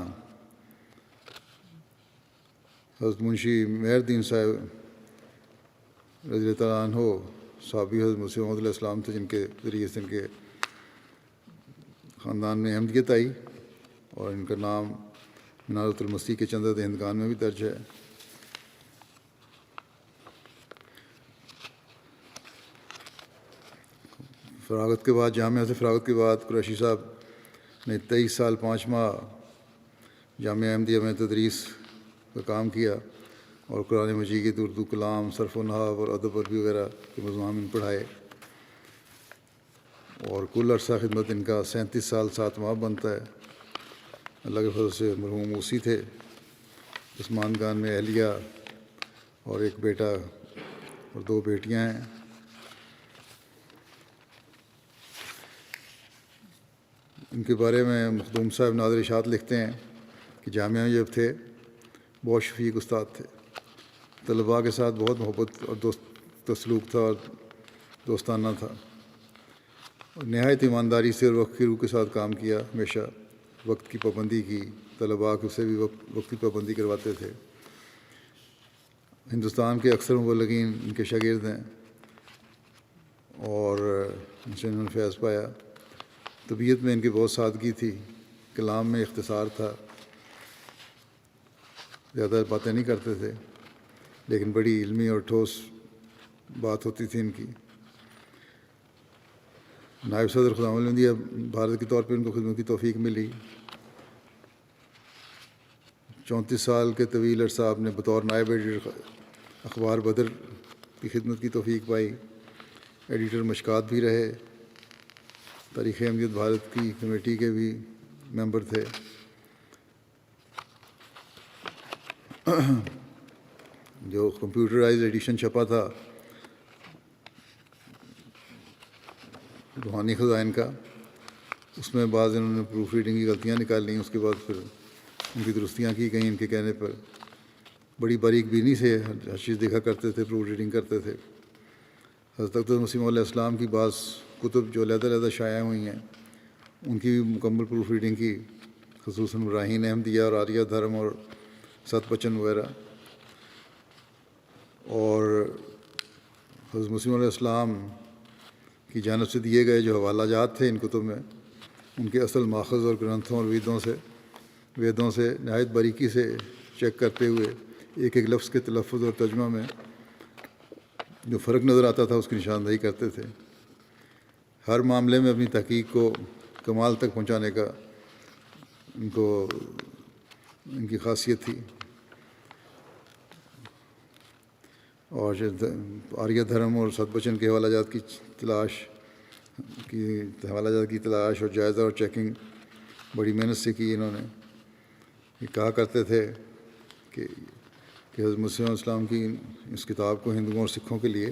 حضرت منشی مہر الدین صاحب رضی اللہ تعالیٰ عنہ صحابی حضرت مسیح موعود علیہ السلام تھے، جن کے ذریعے سے ان کے خاندان میں احمدیت آئی، اور ان کا نام منارۃ المسیح کے چند عدد ہندگان میں بھی درج ہے۔ فراغت کے بعد، جامعہ سے فراغت کے بعد قریشی صاحب نے 23 سال 5 ماہ جامعہ احمدیہ میں تدریس کا کام کیا، اور قرآن مجید، اردو کلام، صرف و نحو اور ادب عربی وغیرہ کے مضامین پڑھائے، اور کل عرصہ خدمت ان کا 37 سال 7 ماہ بنتا ہے۔ اللہ کے فضل سے مرحوم موسی تھے۔ عثمان خان میں اہلیہ اور ایک بیٹا اور 2 بیٹیاں ہیں۔ ان کے بارے میں مخدوم صاحب نادر اشاعت لکھتے ہیں کہ جامعہ میں جب تھے بہت شفیق استاد تھے، طلباء کے ساتھ بہت محبت اور سلوک تھا اور دوستانہ تھا، اور نہایت ایمانداری سے اور وقت کی روح کے ساتھ کام کیا، ہمیشہ وقت کی پابندی کی، طلباء سے بھی وقت کی پابندی کرواتے تھے۔ ہندوستان کے اکثر مبلغین ان کے شاگرد ہیں، اور ان سے انہوں نے فیض پایا۔ طبیعت میں ان کی بہت سادگی تھی، کلام میں اختصار تھا، زیادہ باتیں نہیں کرتے تھے، لیکن بڑی علمی اور ٹھوس بات ہوتی تھی ان کی۔ نائب صدر خدام احمدیہ بھارت کے طور پہ ان کو خدمت کی توفیق ملی۔ 34 سال کے طویل عرصہ آپ نے بطور نائب ایڈیٹر اخبار بدر کی خدمت کی توفیق پائی، ایڈیٹر مشکات بھی رہے، تاریخ احمدیت بھارت کی کمیٹی کے بھی ممبر تھے۔ جو کمپیوٹرائز ایڈیشن چھپا تھا روحانی خزائن کا، اس میں بعض انہوں نے پروف ریڈنگ کی غلطیاں نکال لیں، اس کے بعد پھر ان کی درستیاں کی گئیں ان کے کہنے پر۔ بڑی باریک بینی سے ہر چیز دیکھا کرتے تھے، پروف ریڈنگ کرتے تھے۔ حضرت اقدس مسیح علیہ السلام کی بعض کتب جو علیحدہ شائع ہوئی ہیں، ان کی بھی مکمل پروف ریڈنگ کی، خصوصاً براہین احمدیہ اور آریہ دھرم اور ست بچن وغیرہ۔ اور حضرت مسیح علیہ السلام کی جانب سے دیے گئے جو حوالہ جات تھے ان کتب میں، ان کے اصل ماخذ اور گرنتھوں اور ویدوں سے نہایت باریکی سے چیک کرتے ہوئے ایک ایک لفظ کے تلفظ اور ترجمہ میں جو فرق نظر آتا تھا اس کی نشاندہی کرتے تھے۔ ہر معاملے میں اپنی تحقیق کو کمال تک پہنچانے کا ان کی خاصیت تھی۔ اور آریہ دھرم اور ست بچن کے حوالہ جات کی تلاش اور جائزہ اور چیکنگ بڑی محنت سے کی انہوں نے۔ یہ کہا کرتے تھے کہ حضرت مسیح علیہ السلام کی اس کتاب کو ہندوؤں اور سکھوں کے لیے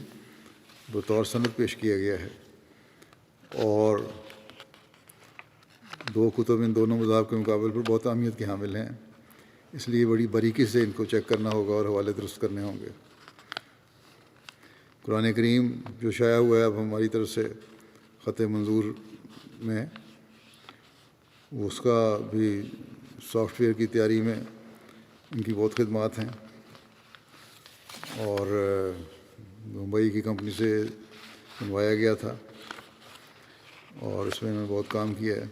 بطور سند پیش کیا گیا ہے، اور 2 کتب ان دونوں مذاہب کے مقابل پر بہت اہمیت کے حامل ہیں، اس لیے بڑی باریکی سے ان کو چیک کرنا ہوگا اور حوالے درست کرنے ہوں گے۔ قرآن کریم جو شائع ہوا ہے اب ہماری طرف سے خط منظور میں، اس کا بھی سافٹ ویئر کی تیاری میں ان کی بہت خدمات ہیں، اور ممبئی کی کمپنی سے بنوایا گیا تھا، اور اس میں انہوں نے بہت کام کیا ہے۔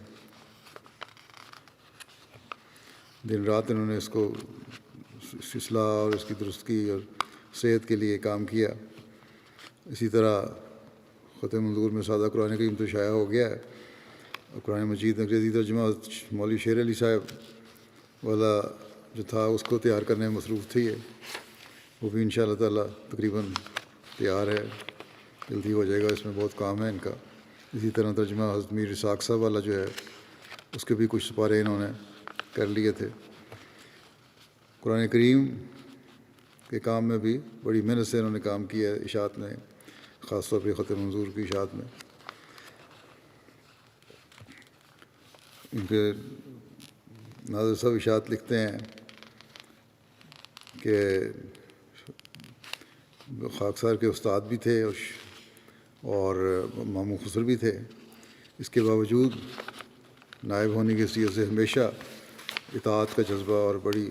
دن رات انہوں نے اس کو اصلاح اور اس کی درستگی اور صحت کے لیے کام کیا۔ اسی طرح خط منظور میں سادہ قرآن کریم تو شائع ہو گیا ہے، اور قرآن مجید انگریزی ترجمہ مولوی شیر علی صاحب والا جو تھا اس کو تیار کرنے میں مصروف تھی، وہ بھی انشاءاللہ تعالیٰ تقریباً تیار ہے، جلدی ہو جائے گا، اس میں بہت کام ہے ان کا۔ اسی طرح ترجمہ حضرت میر اسحاق صاحب والا جو ہے اس کے بھی کچھ سپارے انہوں نے کر لیے تھے۔ قرآن کریم کے کام میں بھی بڑی محنت سے انہوں نے کام کیا ہے، اشاعت میں، خاص طور پہ خط منظور کی اشاعت میں۔ ان کے ناظر صاحب اشاعت لکھتے ہیں کہ خاکسار کے استاد بھی تھے اور ماموں خسر بھی تھے، اس کے باوجود نائب ہونے کی حیثیت سے ہمیشہ اطاعت کا جذبہ اور بڑی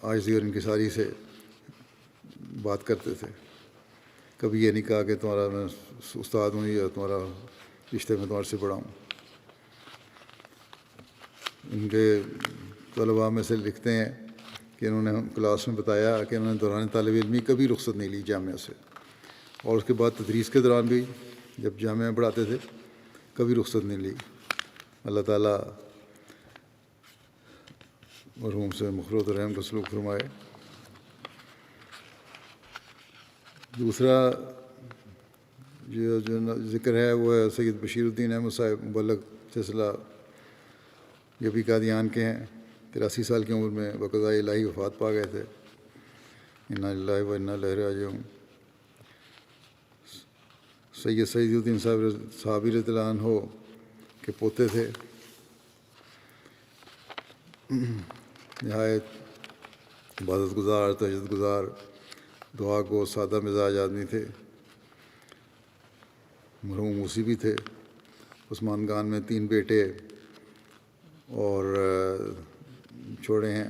عاجزی اور انکساری سے بات کرتے تھے. کبھی یہ نہیں کہا کہ تمہارا میں استاد ہوں یا تمہارا رشتے میں تمہارے سے بڑا ہوں. ان کے طلباء میں سے لکھتے ہیں کہ انہوں نے کلاس میں بتایا کہ انہوں نے دوران طالب علمی کبھی رخصت نہیں لی جامعہ سے, اور اس کے بعد تدریس کے دوران بھی جب جامعہ میں پڑھاتے تھے کبھی رخصت نہیں لی. اللہ تعالیٰ مرحوم سے مغفرت و رحم کا سلوک فرمائے. دوسرا جو ذکر ہے وہ ہے سید بشیر الدین احمد صاحب مبلغ سلسلہ, یہ بھی قادیان کے ہیں. 83 سال کی عمر میں بقضاء الہی وفات پا گئے تھے. انا للہ و انا الیہ راجعون. سید الدین صاحب صحابی رضی اللہ عنہ کے پوتے تھے. نہایت عبادت گزار, تہجد گزار, دعا کو سادہ مزاج آدمی تھے. مرحوم موسی بھی تھے. عثمان خان میں 3 بیٹے اور چھوڑے ہیں,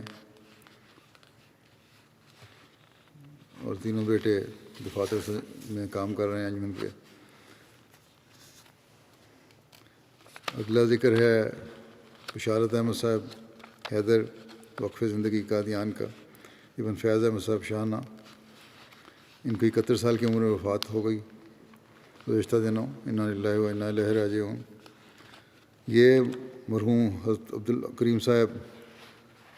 اور تینوں بیٹے دفاتر میں کام کر رہے ہیں انجمن کے. اگلا ذکر ہے بشارت احمد صاحب حیدر, وقف زندگی قادیان کا. ابن فیض احمد صاحب شاہانہ, ان کی 71 سال کی عمر میں وفات ہو گئی گزشتہ دنوں. انا للہ و انا الیہ راجعون. یہ مرحوم حضرت عبد الکریم صاحب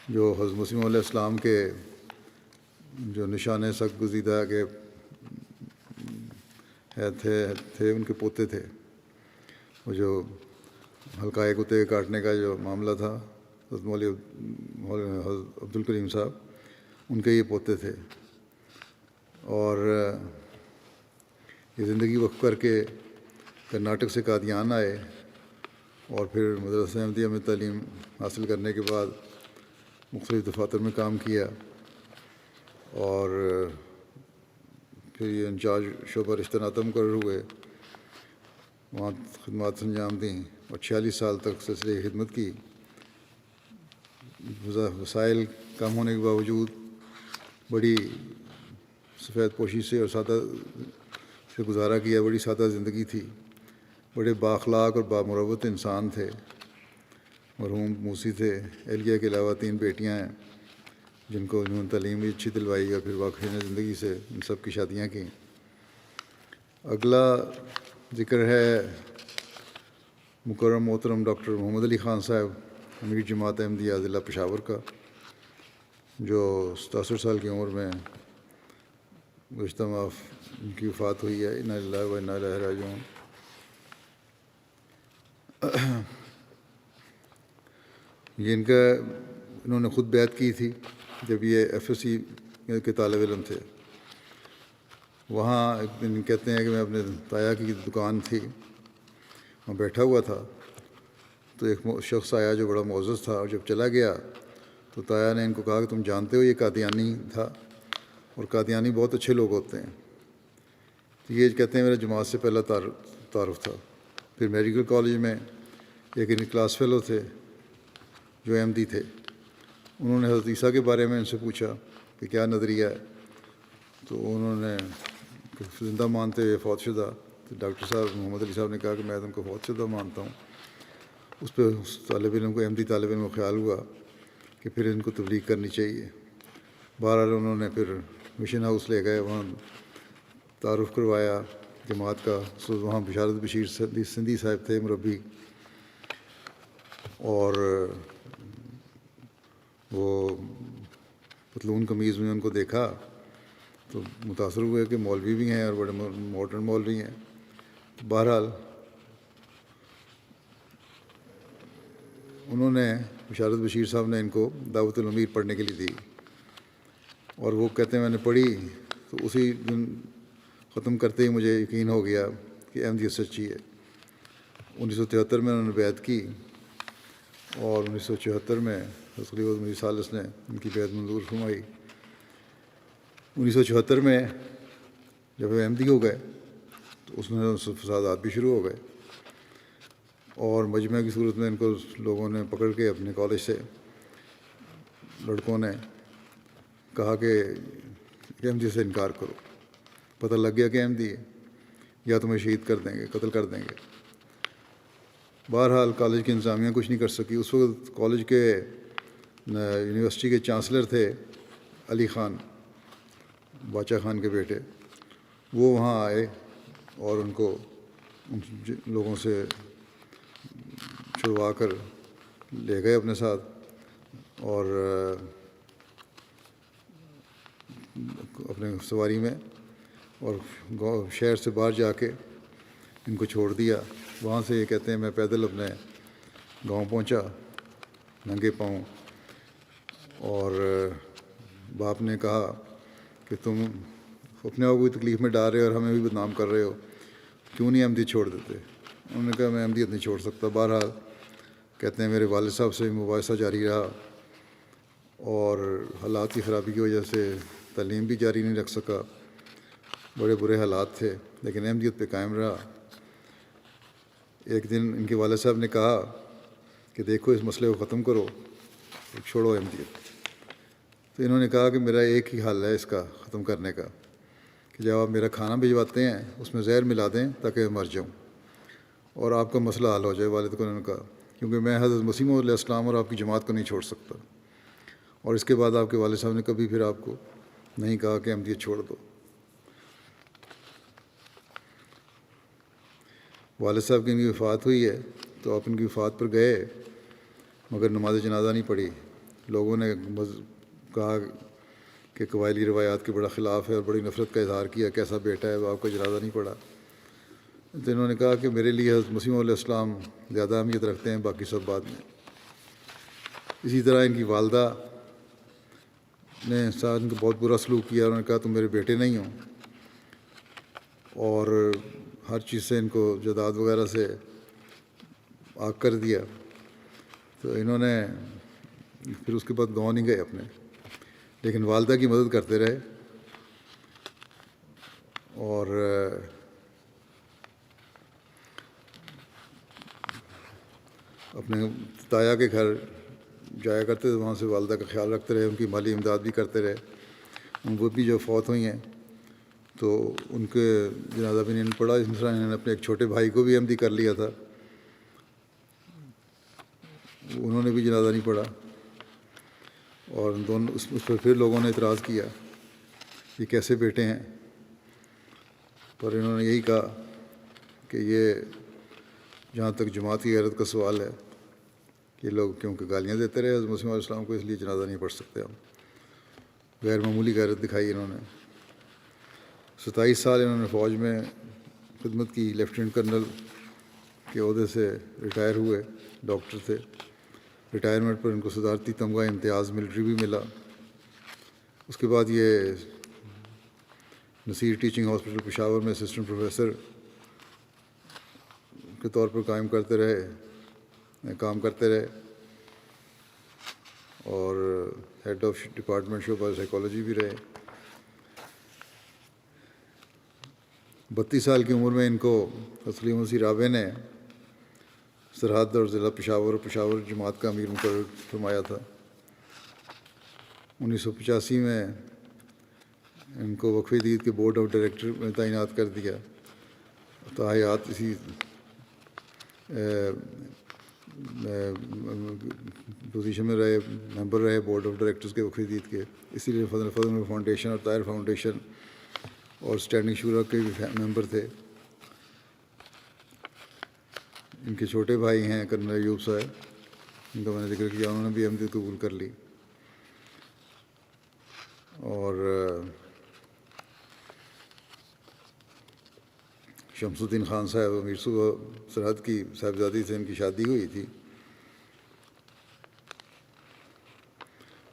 جو حضرت مسیح علیہ السلام کے جو نشان سخت گزیدہ کے تھے ان کے پوتے تھے. وہ جو حلقۂ کتے کاٹنے کا جو معاملہ تھا, حضرت حضرت عبد الکریم صاحب ان کے یہ پوتے تھے. اور یہ زندگی وقف کر کے کرناٹک سے قادیان آئے, اور پھر مدرسہ احمدیہ میں تعلیم حاصل کرنے کے بعد مختلف دفاتر میں کام کیا, اور پھر یہ انچارج شعبہ رشتہ ناطہ مقرر ہوئے, وہاں خدمات انجام دیں, اور 46 سال تک سلسلے خدمت کی. وسائل کم ہونے کے باوجود بڑی سفید پوشی سے اور سادہ سے گزارا کیا. بڑی سادہ زندگی تھی. بڑے بااخلاق اور بامروت انسان تھے. مرحوم موسی تھے. اہلیہ کے علاوہ 3 بیٹیاں ہیں جن کو انہوں نے تعلیم بھی اچھی دلوائی, اور پھر واقعی زندگی سے ان سب کی شادیاں کیں. اگلا ذکر ہے مکرم محترم ڈاکٹر محمد علی خان صاحب, امیر جماعت احمدیہ ضلع پشاور کا, جو 67 سال کی عمر میں گزشتہ ماہ ان کی وفات ہوئی ہے. انا للہ و انا الیہ راجعون. یہ انہوں نے خود بیعت کی تھی جب یہ FSC کے طالب علم تھے. وہاں ایک دن کہتے ہیں کہ میں اپنے تایا کی دکان تھی, وہاں بیٹھا ہوا تھا, تو ایک شخص آیا جو بڑا معزز تھا, اور جب چلا گیا تو تایا نے ان کو کہا کہ تم جانتے ہو یہ قادیانی تھا, اور قادیانی بہت اچھے لوگ ہوتے ہیں. تو یہ کہتے ہیں میرا جماعت سے پہلا تعارف تھا. پھر میڈیکل کالج میں ایک ان کلاس فیلو تھے جو احمدی تھے. انہوں نے حضرت عیسیٰ کے بارے میں ان سے پوچھا کہ کیا نظریہ ہے, تو انہوں نے زندہ مانتے ہوئے فوت شدہ. تو ڈاکٹر صاحب محمد علی صاحب نے کہا کہ میں تم کو فوت شدہ مانتا ہوں. اس پہ اس طالب علم کو, احمدی طالب علم کو خیال ہوا کہ پھر ان کو تبلیغ کرنی چاہیے. بہرحال انہوں نے پھر مشن ہاؤس لے گئے, وہاں تعارف کروایا جماعت کا. وہاں بشارت بشیر سندھی صاحب تھے مربی, اور وہ پتلون قمیض میں ان کو دیکھا تو متاثر ہوئے کہ مولوی بھی ہیں اور بڑے ماڈرن مولوی ہیں. بہرحال انہوں نے بشارت بشیر صاحب نے ان کو دعوت الامیر پڑھنے کے لیے دی, اور وہ کہتے ہیں میں نے پڑھی تو اسی دن ختم کرتے ہی مجھے یقین ہو گیا کہ احمدیت سچی ہے. 1973 میں انہوں نے بیعت کی, اور 1974 میں حضرت خلیفۃ مسیح ثالث نے ان کی بیعت منظور فرمائی. 1974 میں جب وہ احمدی ہو گئے تو اس میں فسادات بھی شروع ہو گئے, اور مجمع کی صورت میں ان کو لوگوں نے پکڑ کے اپنے کالج سے لڑکوں نے کہا کہ احمدی سے انکار کرو. پتہ لگ گیا کہ احمدی ہے، یا تمہیں شہید کر دیں گے، قتل کر دیں گے. بہرحال کالج کی انتظامیہ کچھ نہیں کر سکی. اس وقت کالج کے یونیورسٹی کے چانسلر تھے علی خان، باچا خان کے بیٹے. وہ وہاں آئے اور ان کو ان لوگوں سے چھڑوا کر لے گئے اپنے ساتھ، اور اپنے سواری میں، اور شہر سے باہر جا کے ان کو چھوڑ دیا. وہاں سے یہ کہتے ہیں میں پیدل اپنے گاؤں پہنچا ننگے پاؤں، اور باپ نے کہا کہ تم اپنے آپ کو بھی تکلیف میں ڈال رہے ہو اور ہمیں بھی بدنام کر رہے ہو، کیوں نہیں احمدیت چھوڑ دیتے؟ انہوں نے کہا میں احمدیت نہیں چھوڑ سکتا. بہرحال کہتے ہیں میرے والد صاحب سے مباحثہ جاری رہا، اور حالات کی خرابی کی وجہ سے تعلیم بھی جاری نہیں رکھ سکا. بڑے برے حالات تھے، لیکن احمدیت پہ قائم رہا. ایک دن ان کے والد صاحب نے کہا کہ دیکھو اس مسئلے کو ختم کرو، چھوڑو احمدیت. تو انہوں نے کہا کہ میرا ایک ہی حل ہے اس کا ختم کرنے کا، کہ جب آپ میرا کھانا بھجواتے ہیں اس میں زہر ملا دیں تاکہ میں مر جاؤں اور آپ کا مسئلہ حل ہو جائے. والد کو انہوں نے کہا کیونکہ میں حضرت مسیح علیہ السلام اور آپ کی جماعت کو نہیں چھوڑ سکتا. اور اس کے بعد آپ کے والد صاحب نے کبھی پھر آپ کو نہیں کہا کہ احمدیت چھوڑ دو. والد صاحب کی ان کی وفات ہوئی ہے تو آپ ان کی وفات پر گئے، مگر نماز جنازہ نہیں پڑھی. لوگوں نے کہا کہ قبائلی روایات کے بڑا خلاف ہے اور بڑی نفرت کا اظہار کیا، کیسا بیٹا ہے وہ آپ کا جنازہ نہیں پڑھا. تو انہوں نے کہا کہ میرے لیے حضرت مسیح علیہ السلام زیادہ اہمیت رکھتے ہیں، باقی سب بعد میں. اسی طرح ان کی والدہ نے انسان کو بہت برا سلوک کیا. انہوں نے کہا تم میرے بیٹے نہیں ہو، اور ہر چیز سے ان کو جائیداد وغیرہ سے آگ کر دیا. تو انہوں نے پھر اس کے بعد گاؤں نہیں گئے اپنے، لیکن والدہ کی مدد کرتے رہے. اور اپنے تایا کے گھر جایا کرتے تھے، وہاں سے والدہ کا خیال رکھتے رہے، ان کی مالی امداد بھی کرتے رہے. وہ بھی جو فوت ہوئی ہیں تو ان کے جنازہ بھی نہیں پڑھا. اس طرح انہوں نے اپنے ایک چھوٹے بھائی کو بھی احمدی کر لیا تھا، انہوں نے بھی جنازہ نہیں پڑھا. اور دونوں اس پر پھر لوگوں نے اعتراض کیا یہ کیسے بیٹے ہیں، پر انہوں نے یہی کہا کہ یہ جہاں تک جماعت کی غیرت کا سوال ہے، یہ لوگ کیونکہ گالیاں دیتے رہے حضرت مسیح علیہ السلام کو، اس لیے جنازہ نہیں پڑھ سکتے ہم. غیر معمولی غیرت دکھائی انہوں نے. 27 سال انہوں نے فوج میں خدمت کی، لیفٹیننٹ کرنل کے عہدے سے ریٹائر ہوئے، ڈاکٹر تھے. ریٹائرمنٹ پر ان کو صدارتی تمغہ امتیاز ملٹری بھی ملا. اس کے بعد یہ نصیر ٹیچنگ ہاسپٹل پشاور میں اسسٹنٹ پروفیسر کے طور پر کام کرتے رہے، اور ہیڈ آف ڈپارٹمنٹ شعبہ سائیکالوجی بھی رہے. 32 سال کی عمر میں ان کو سلیم مسیح رابع نے سرحد اور ضلع پشاور جماعت کا امیر مقرر فرمایا تھا. 1985 میں ان کو وقف دید کے بورڈ آف ڈائریکٹر میں تعینات کر دیا. تاحیات اسی پوزیشن میں رہے، ممبر رہے بورڈ آف ڈائریکٹرز کے وقف دید کے. اسی لیے فضل فاؤنڈیشن اور طاہر فاؤنڈیشن اور اسٹینڈنگ شورا کے بھی ممبر تھے. ان کے چھوٹے بھائی ہیں کرنل ایوب صاحب، ان کا میں نے ذکر کیا، انہوں نے بھی احمدیت قبول کر لی. اور شمس الدین خان صاحب امیر صوبہ سرحد کی صاحبزادی سے ان کی شادی ہوئی تھی.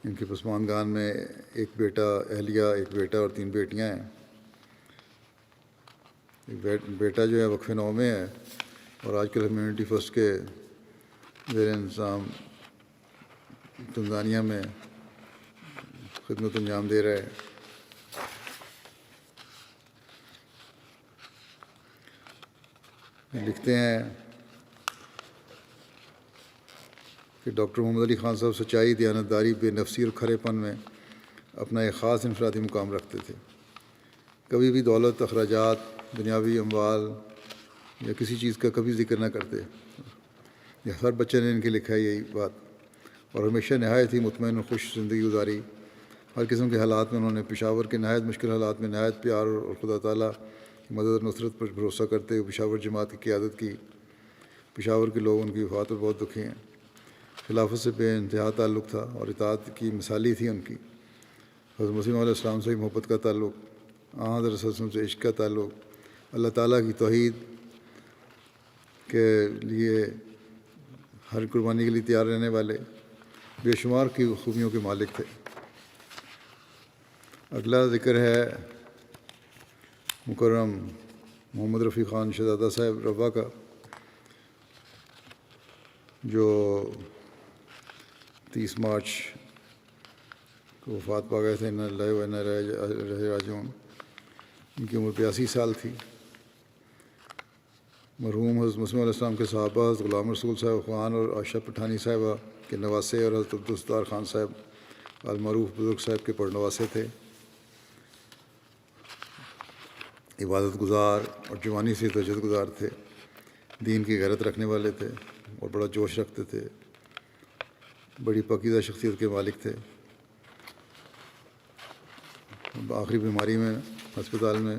ان کے پسماندگان میں ایک بیٹا اہلیہ، ایک بیٹا اور 3 بیٹیاں ہیں. ایک بیٹا جو ہے وقف 9 میں ہے، اور آج کل کمیونٹی فرسٹ کے زیر انتظام تنزانیہ میں خدمت انجام دے رہا ہے. لکھتے ہیں کہ ڈاکٹر محمد علی خان صاحب سچائی، دیانتداری، بے نفسی اور کھرے پن میں اپنا ایک خاص انفرادی مقام رکھتے تھے. کبھی بھی دولت، اخراجات، دنیاوی اموال یا کسی چیز کا کبھی ذکر نہ کرتے. یہ ہر بچے نے ان کے لکھا ہے یہی بات. اور ہمیشہ نہایت ہی مطمئن اور خوش زندگی گزاری. ہر قسم کے حالات میں انہوں نے پشاور کے نہایت مشکل حالات میں نہایت پیار اور خدا تعالیٰ کی مدد اور نصرت پر بھروسہ کرتے ہوئے پشاور جماعت کی قیادت کی. پشاور کے لوگ ان کی وفات پر بہت دکھی ہیں. خلافت سے بے انتہا تعلق تھا اور اطاعت کی مثالی تھی ان کی. حضرت مسیح علیہ السلام سے محبت کا تعلق، حضرت صلی اللہ علیہ وسلم سے عشق کا تعلق، اللہ تعالیٰ کی توحید کے لیے ہر قربانی کے لیے تیار رہنے والے، بے شمار کی خوبیوں کے مالک تھے. اگلا ذکر ہے مکرم محمد رفیع خان شہزادہ صاحب روا کا، جو 30 مارچ کو وفات پا گئے تھے. انا للہ و انا الیہ راجعون. ان کی عمر 82 سال تھی. مرحوم حضرت مسیح علیہ السلام کے صحابہ حضرت غلام رسول صاحب خان اور عائشہ پٹھانی صاحبہ کے نواسے اور حضرت عبدالستار خان صاحب المعروف بزرگ صاحب کے پڑنواسے تھے. عبادت گزار اور جوانی سے تہجد گزار تھے. دین کی غیرت رکھنے والے تھے اور بڑا جوش رکھتے تھے. بڑی پاکیزہ شخصیت کے مالک تھے. آخری بیماری میں ہسپتال میں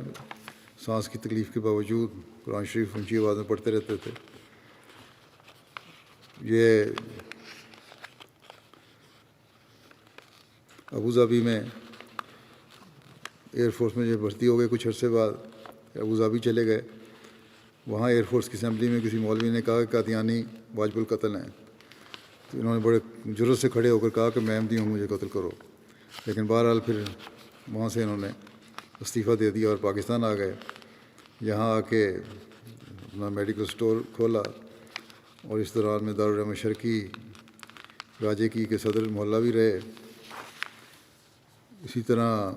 سانس کی تکلیف کے باوجود قرآن شریف اونچی آواز میں پڑھتے رہتے تھے. یہ ابوظہبی میں ایئر فورس میں جو بھرتی ہو گئے کچھ عرصے بعد ابوظہبی چلے گئے. وہاں ایئر فورس کی اسمبلی میں کسی مولوی نے کہا کہ قادیانی واجب القتل ہیں. تو انہوں نے بڑے جرأت سے کھڑے ہو کر کہا کہ میں احمدی ہوں، مجھے قتل کرو. لیکن بہرحال پھر وہاں سے انہوں نے استعفیٰ دے دیا اور پاکستان آ گئے. یہاں آ کے اپنا میڈیکل سٹور کھولا اور اس دوران میں دارالعلوم شرقی راجے کی کے صدر محلہ بھی رہے. اسی طرح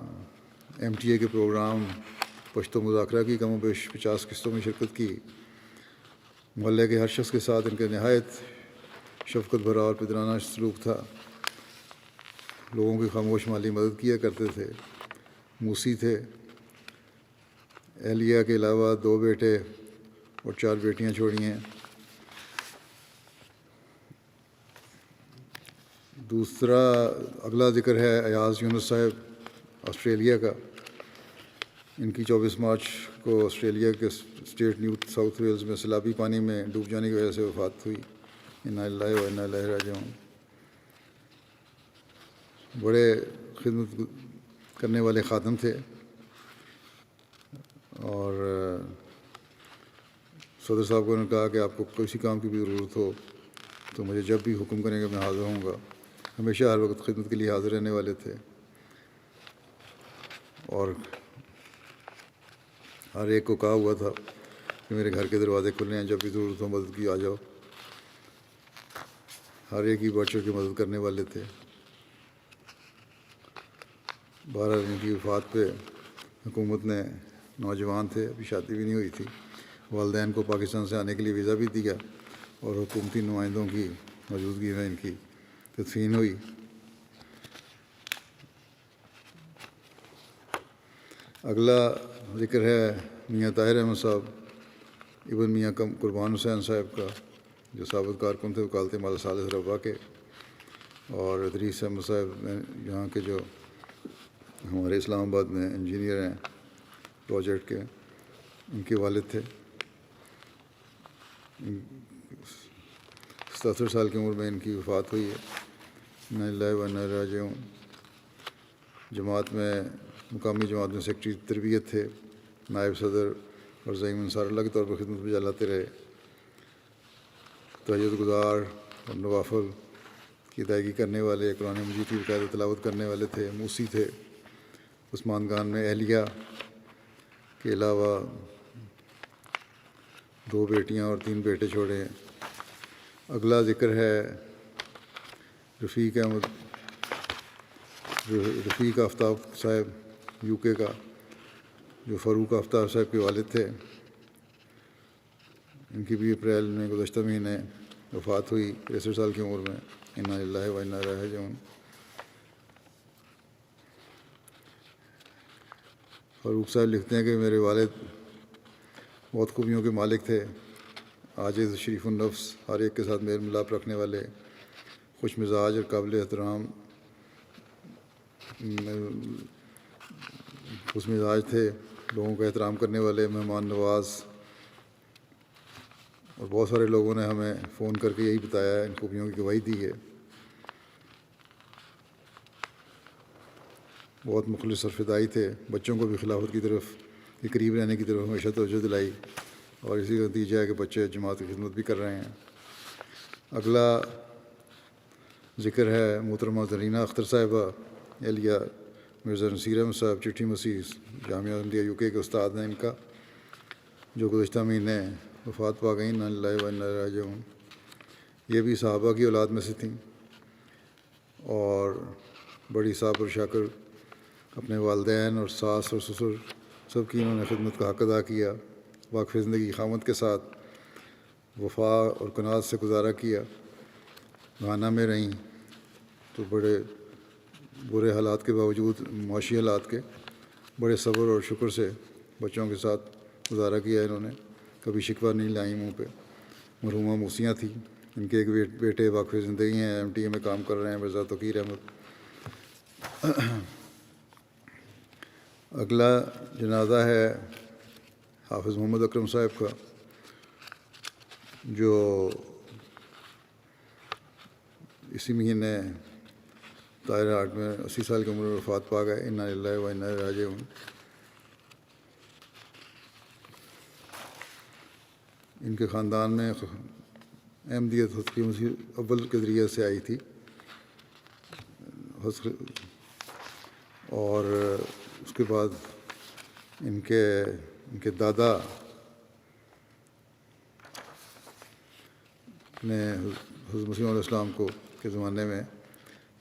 MTA کے پروگرام پشتو مذاکرہ کی کم و بیش 50 قسطوں میں شرکت کی. محلے کے ہر شخص کے ساتھ ان کے نہایت شفقت بھرا اور پدرانہ سلوک تھا. لوگوں کی خاموش مالی مدد کیا کرتے تھے. موسی تھے. اہلیہ کے علاوہ 2 بیٹے اور 4 بیٹیاں چھوڑی ہیں. دوسرا اگلا ذکر ہے ایاز یونس صاحب آسٹریلیا کا. ان کی 24 مارچ کو آسٹریلیا کے اسٹیٹ نیو ساؤتھ ویلز میں سیلابی پانی میں ڈوب جانے کی وجہ سے وفات ہوئی. انا للہ و انا الیہ راجعون. بڑے خدمت کرنے والے خادم تھے اور صدر صاحب کو نے کہا کہ آپ کو کسی کام کی بھی ضرورت ہو تو مجھے جب بھی حکم کریں گے میں حاضر ہوں گا. ہمیشہ ہر وقت خدمت کے لیے حاضر رہنے والے تھے اور ہر ایک کو کہا ہوا تھا کہ میرے گھر کے دروازے کھلے ہیں، جب بھی ضرورت ہو مدد کی آ جاؤ. ہر ایک ہی بڑھ چڑھ کے مدد کرنے والے تھے. بہرحال ان کی وفات پہ حکومت نے، نوجوان تھے، ابھی شادی بھی نہیں ہوئی تھی، والدین کو پاکستان سے آنے کے لیے ویزا بھی دیا اور حکومتی نمائندوں کی موجودگی میں ان کی تدفین ہوئی. اگلا ذکر ہے میاں طاہر احمد صاحب ابن میاں قربان حسین صاحب کا، جو سابق کارکن تھے وکالت مال ثالث روا کے. اور ادریس احمد صاحب یہاں کے جو ہمارے اسلام آباد میں انجینئر ہیں پروجیکٹ کے، ان کے والد تھے. 77 سال کی عمر میں ان کی وفات ہوئی ہے. انا للہ و انا الیہ راجعون. جماعت میں، مقامی جماعت میں سیکرٹری تربیت تھے، نائب صدر اور زعیم انصار اللہ کے طور پر خدمت میں جلاتے رہے. تہجد گزار اور نوافل کی ادائیگی کرنے والے، قرآن مجید کی باقاعدہ تلاوت کرنے والے تھے. موسی تھے. عثمان خان میں اہلیہ کے علاوہ 2 بیٹیاں اور 3 بیٹے چھوڑے ہیں. اگلا ذکر ہے رفیق آفتاب صاحب UK کا، جو فاروق آفتاب صاحب کے والد تھے. ان کی بھی اپریل میں گزشتہ مہینے وفات ہوئی 63 سال کی عمر میں. انا للہ و انا الیہ راجعون. فاروق صاحب لکھتے ہیں کہ میرے والد بہت خوبیوں کے مالک تھے، عاجز، شریف النفس، ہر ایک کے ساتھ میل ملاپ رکھنے والے، خوش مزاج اور قابل احترام خوش مزاج تھے، لوگوں کا احترام کرنے والے، مہمان نواز. اور بہت سارے لوگوں نے ہمیں فون کر کے یہی بتایا ہے، ان خوبیوں کی گواہی دی ہے. بہت مخلص اور فدائی تھے، بچوں کو بھی خلافت کی طرف کے قریب رہنے کی طرف ہمیشہ توجہ دلائی، اور اسی کا نتیجہ ہے کہ بچے جماعت کی خدمت بھی کر رہے ہیں. اگلا ذکر ہے محترمہ زرینہ اختر صاحبہ، اہلیہ مرزا نصیر احمد صاحب، چٹھی مسیح جامعہ احمدیہ UK کے استاد ہیں ان کا، جو گزشتہ مہینے وفات پا گئیں. انا للہ و انا الیہ راجعون. یہ بھی صحابہ کی اولاد میں سے تھیں اور بڑی صابر شاکر، اپنے والدین اور ساس اور سسر سب کی انہوں نے خدمت کا حق ادا کیا. واقف زندگی خامد کے ساتھ وفا اور قناعت سے گزارا کیا. گھانا میں رہیں تو بڑے برے حالات کے باوجود، معاشی حالات کے، بڑے صبر اور شکر سے بچوں کے ساتھ گزارا کیا انہوں نے، کبھی شکوہ نہیں لائیں منہ پہ. مرحومہ موسیاں تھیں، ان کے ایک بیٹے واقف زندگی ہیں، MTA میں کام کر رہے ہیں، مرزا توقیر احمد. اگلا جنازہ ہے حافظ محمد اکرم صاحب کا، جو اسی مہینے طاہر ہاٹ میں 80 سال کی عمر میں وفات پا گئے. انا للہ و انا الیہ راجعون. ان کے خاندان میں احمدیت حضرت مسیح اول کے ذریعے سے آئی تھی، اور اس کے بعد ان کے دادا نے حضرت مسیح علیہ السلام کو کے زمانے میں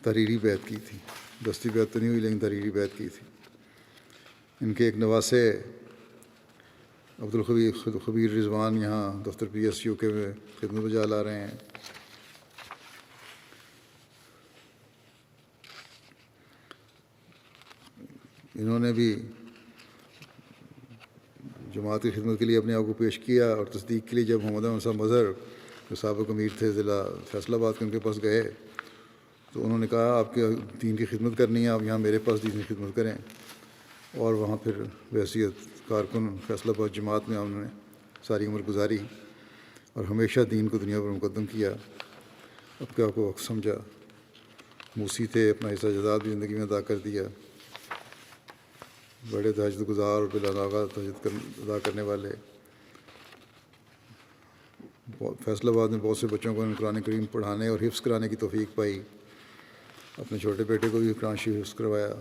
تحریری بیعت کی تھی. دستی بیعت تو نہیں ہوئی لیکن تحریری بیعت کی تھی. ان کے ایک نواسے عبدالخبیر رضوان یہاں دفتر PS UK میں خدمت بجا لا رہے ہیں. انہوں نے بھی جماعت کی خدمت کے لیے اپنے آپ کو پیش کیا، اور تصدیق کے لیے جب محمد احمد صاحب مظہر جو سابق امیر تھے ضلع فیصل آباد کے، ان کے پاس گئے تو انہوں نے کہا آپ کے دین کی خدمت کرنی ہے، آپ یہاں میرے پاس دین کی خدمت کریں. اور وہاں پھر بحیثیت کارکن فیصل آباد جماعت میں انہوں نے ساری عمر گزاری اور ہمیشہ دین کو دنیا پر مقدم کیا، اپنے آپ کو وقت سمجھا. موسی تھے، اپنا حصہ جزاد بھی زندگی میں ادا کر دیا. بڑے تہجد گزار اور بلا ناغہ تہجد ادا کرنے والے. فیصل آباد میں بہت سے بچوں کو قرآن کریم پڑھانے اور حفظ کرانے کی توفیق پائی. اپنے چھوٹے بیٹے کو بھی قرآن شریف حفظ کروایا.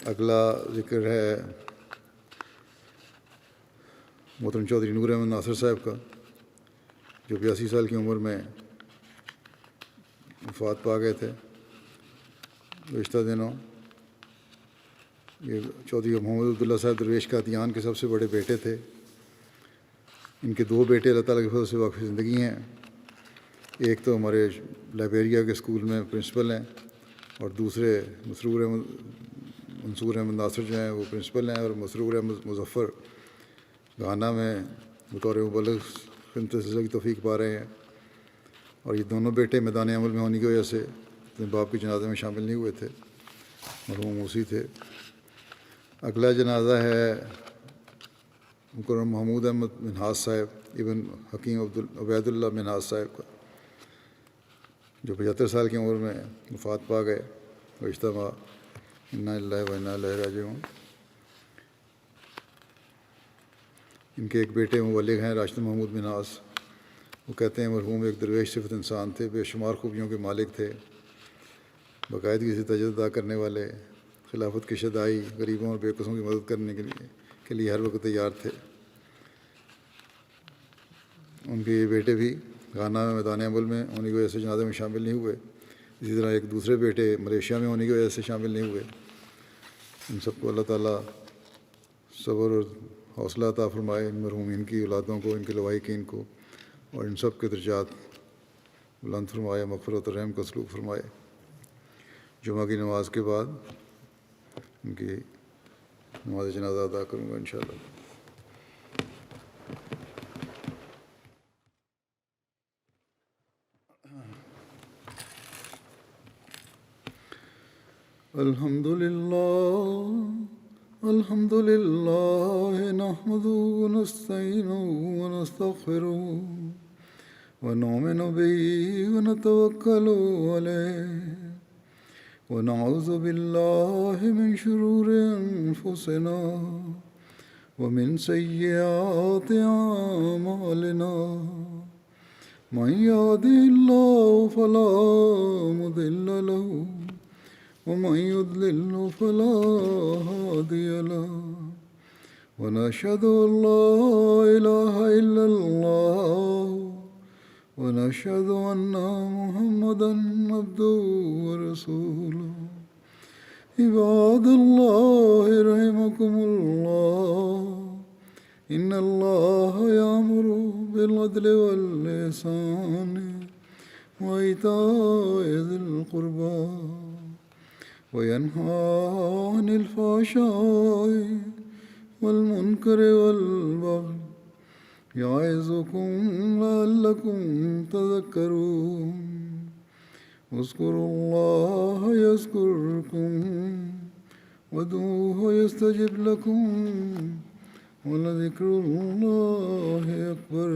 اگلا ذکر ہے محترم چودھری نور احمد ناصر صاحب کا، جو 82 سال کی عمر میں وفات پا گئے تھے گزشتہ دنوں. یہ چودھری محمد عبداللہ صاحب درویش قادیان کے سب سے بڑے بیٹے تھے. ان کے 2 بیٹے اللہ تعالیٰ کے فضل سے واقف زندگی ہیں. ایک تو ہمارے لائبیریا کے اسکول میں پرنسپل ہیں، اور دوسرے منصور احمد ناصر جو ہیں وہ پرنسپل ہیں، اور مسرور احمد مظفر گھانا میں بطور مبلغ خدمت کی توفیق پا رہے ہیں. اور یہ دونوں بیٹے میدان عمل میں ہونے کی وجہ سے اپنے باپ کے جنازے میں شامل نہیں ہوئے تھے، مرحوم موسی تھے. اگلا جنازہ ہے مکرم محمود احمد منہاس صاحب ابن حکیم عبید اللہ منہاس صاحب کا، جو 75 سال کی عمر میں وفات پا گئے گزشتہ ماہ. انا للہ و انا الیہ راجعون. ان کے ایک بیٹے مبلغ ہیں راشد محمود منہاس. وہ کہتے ہیں مرحوم ایک درویش صفت انسان تھے، بے شمار خوبیوں کے مالک تھے، باقاعدگی سے تہجد ادا کرنے والے، خلافت کی شدائی، غریبوں اور بے قصوں کی مدد کرنے کے لیے ہر وقت تیار تھے. ان کے یہ بیٹے بھی گھانا میں میدان عمل میں ہونے کی وجہ سے جنازے میں شامل نہیں ہوئے. اسی طرح ایک دوسرے بیٹے ملیشیا میں ہونے کی وجہ سے شامل نہیں ہوئے. ان سب کو اللہ تعالیٰ صبر اور حوصلہ عطا فرمائے، ان مرحومین کی اولادوں کو، ان کے لواحقین کو، اور ان سب کے درجات بلند فرمائے، مغفرت اور رحم کا سلوک فرمائے. جمعہ کی نماز کے بعد ان کی نماز جنازہ ادا کروں گا انشاءاللہ۔ الحمد لله نحمده ونستعينه ونستغفره ونؤمن به ونتوكل عليه ونعوذ بالله من شرور أنفسنا ومن سيئات أعمالنا من يهده الله فلا مضل له ومن يضلل فلا هادي له ونشهد أن لا إله إلا الله ونشهد أن محمدا عبده ورسوله عباد الله رحمكم الله إن الله يأمر بالعدل والإحسان وإيتاء ذي القربى وينهى عن الفحشاء والمنكر والبغي يعظكم لعلكم تذكرون اذكروا الله يذكركم وادعوه يستجب لكم ولذكر الله أكبر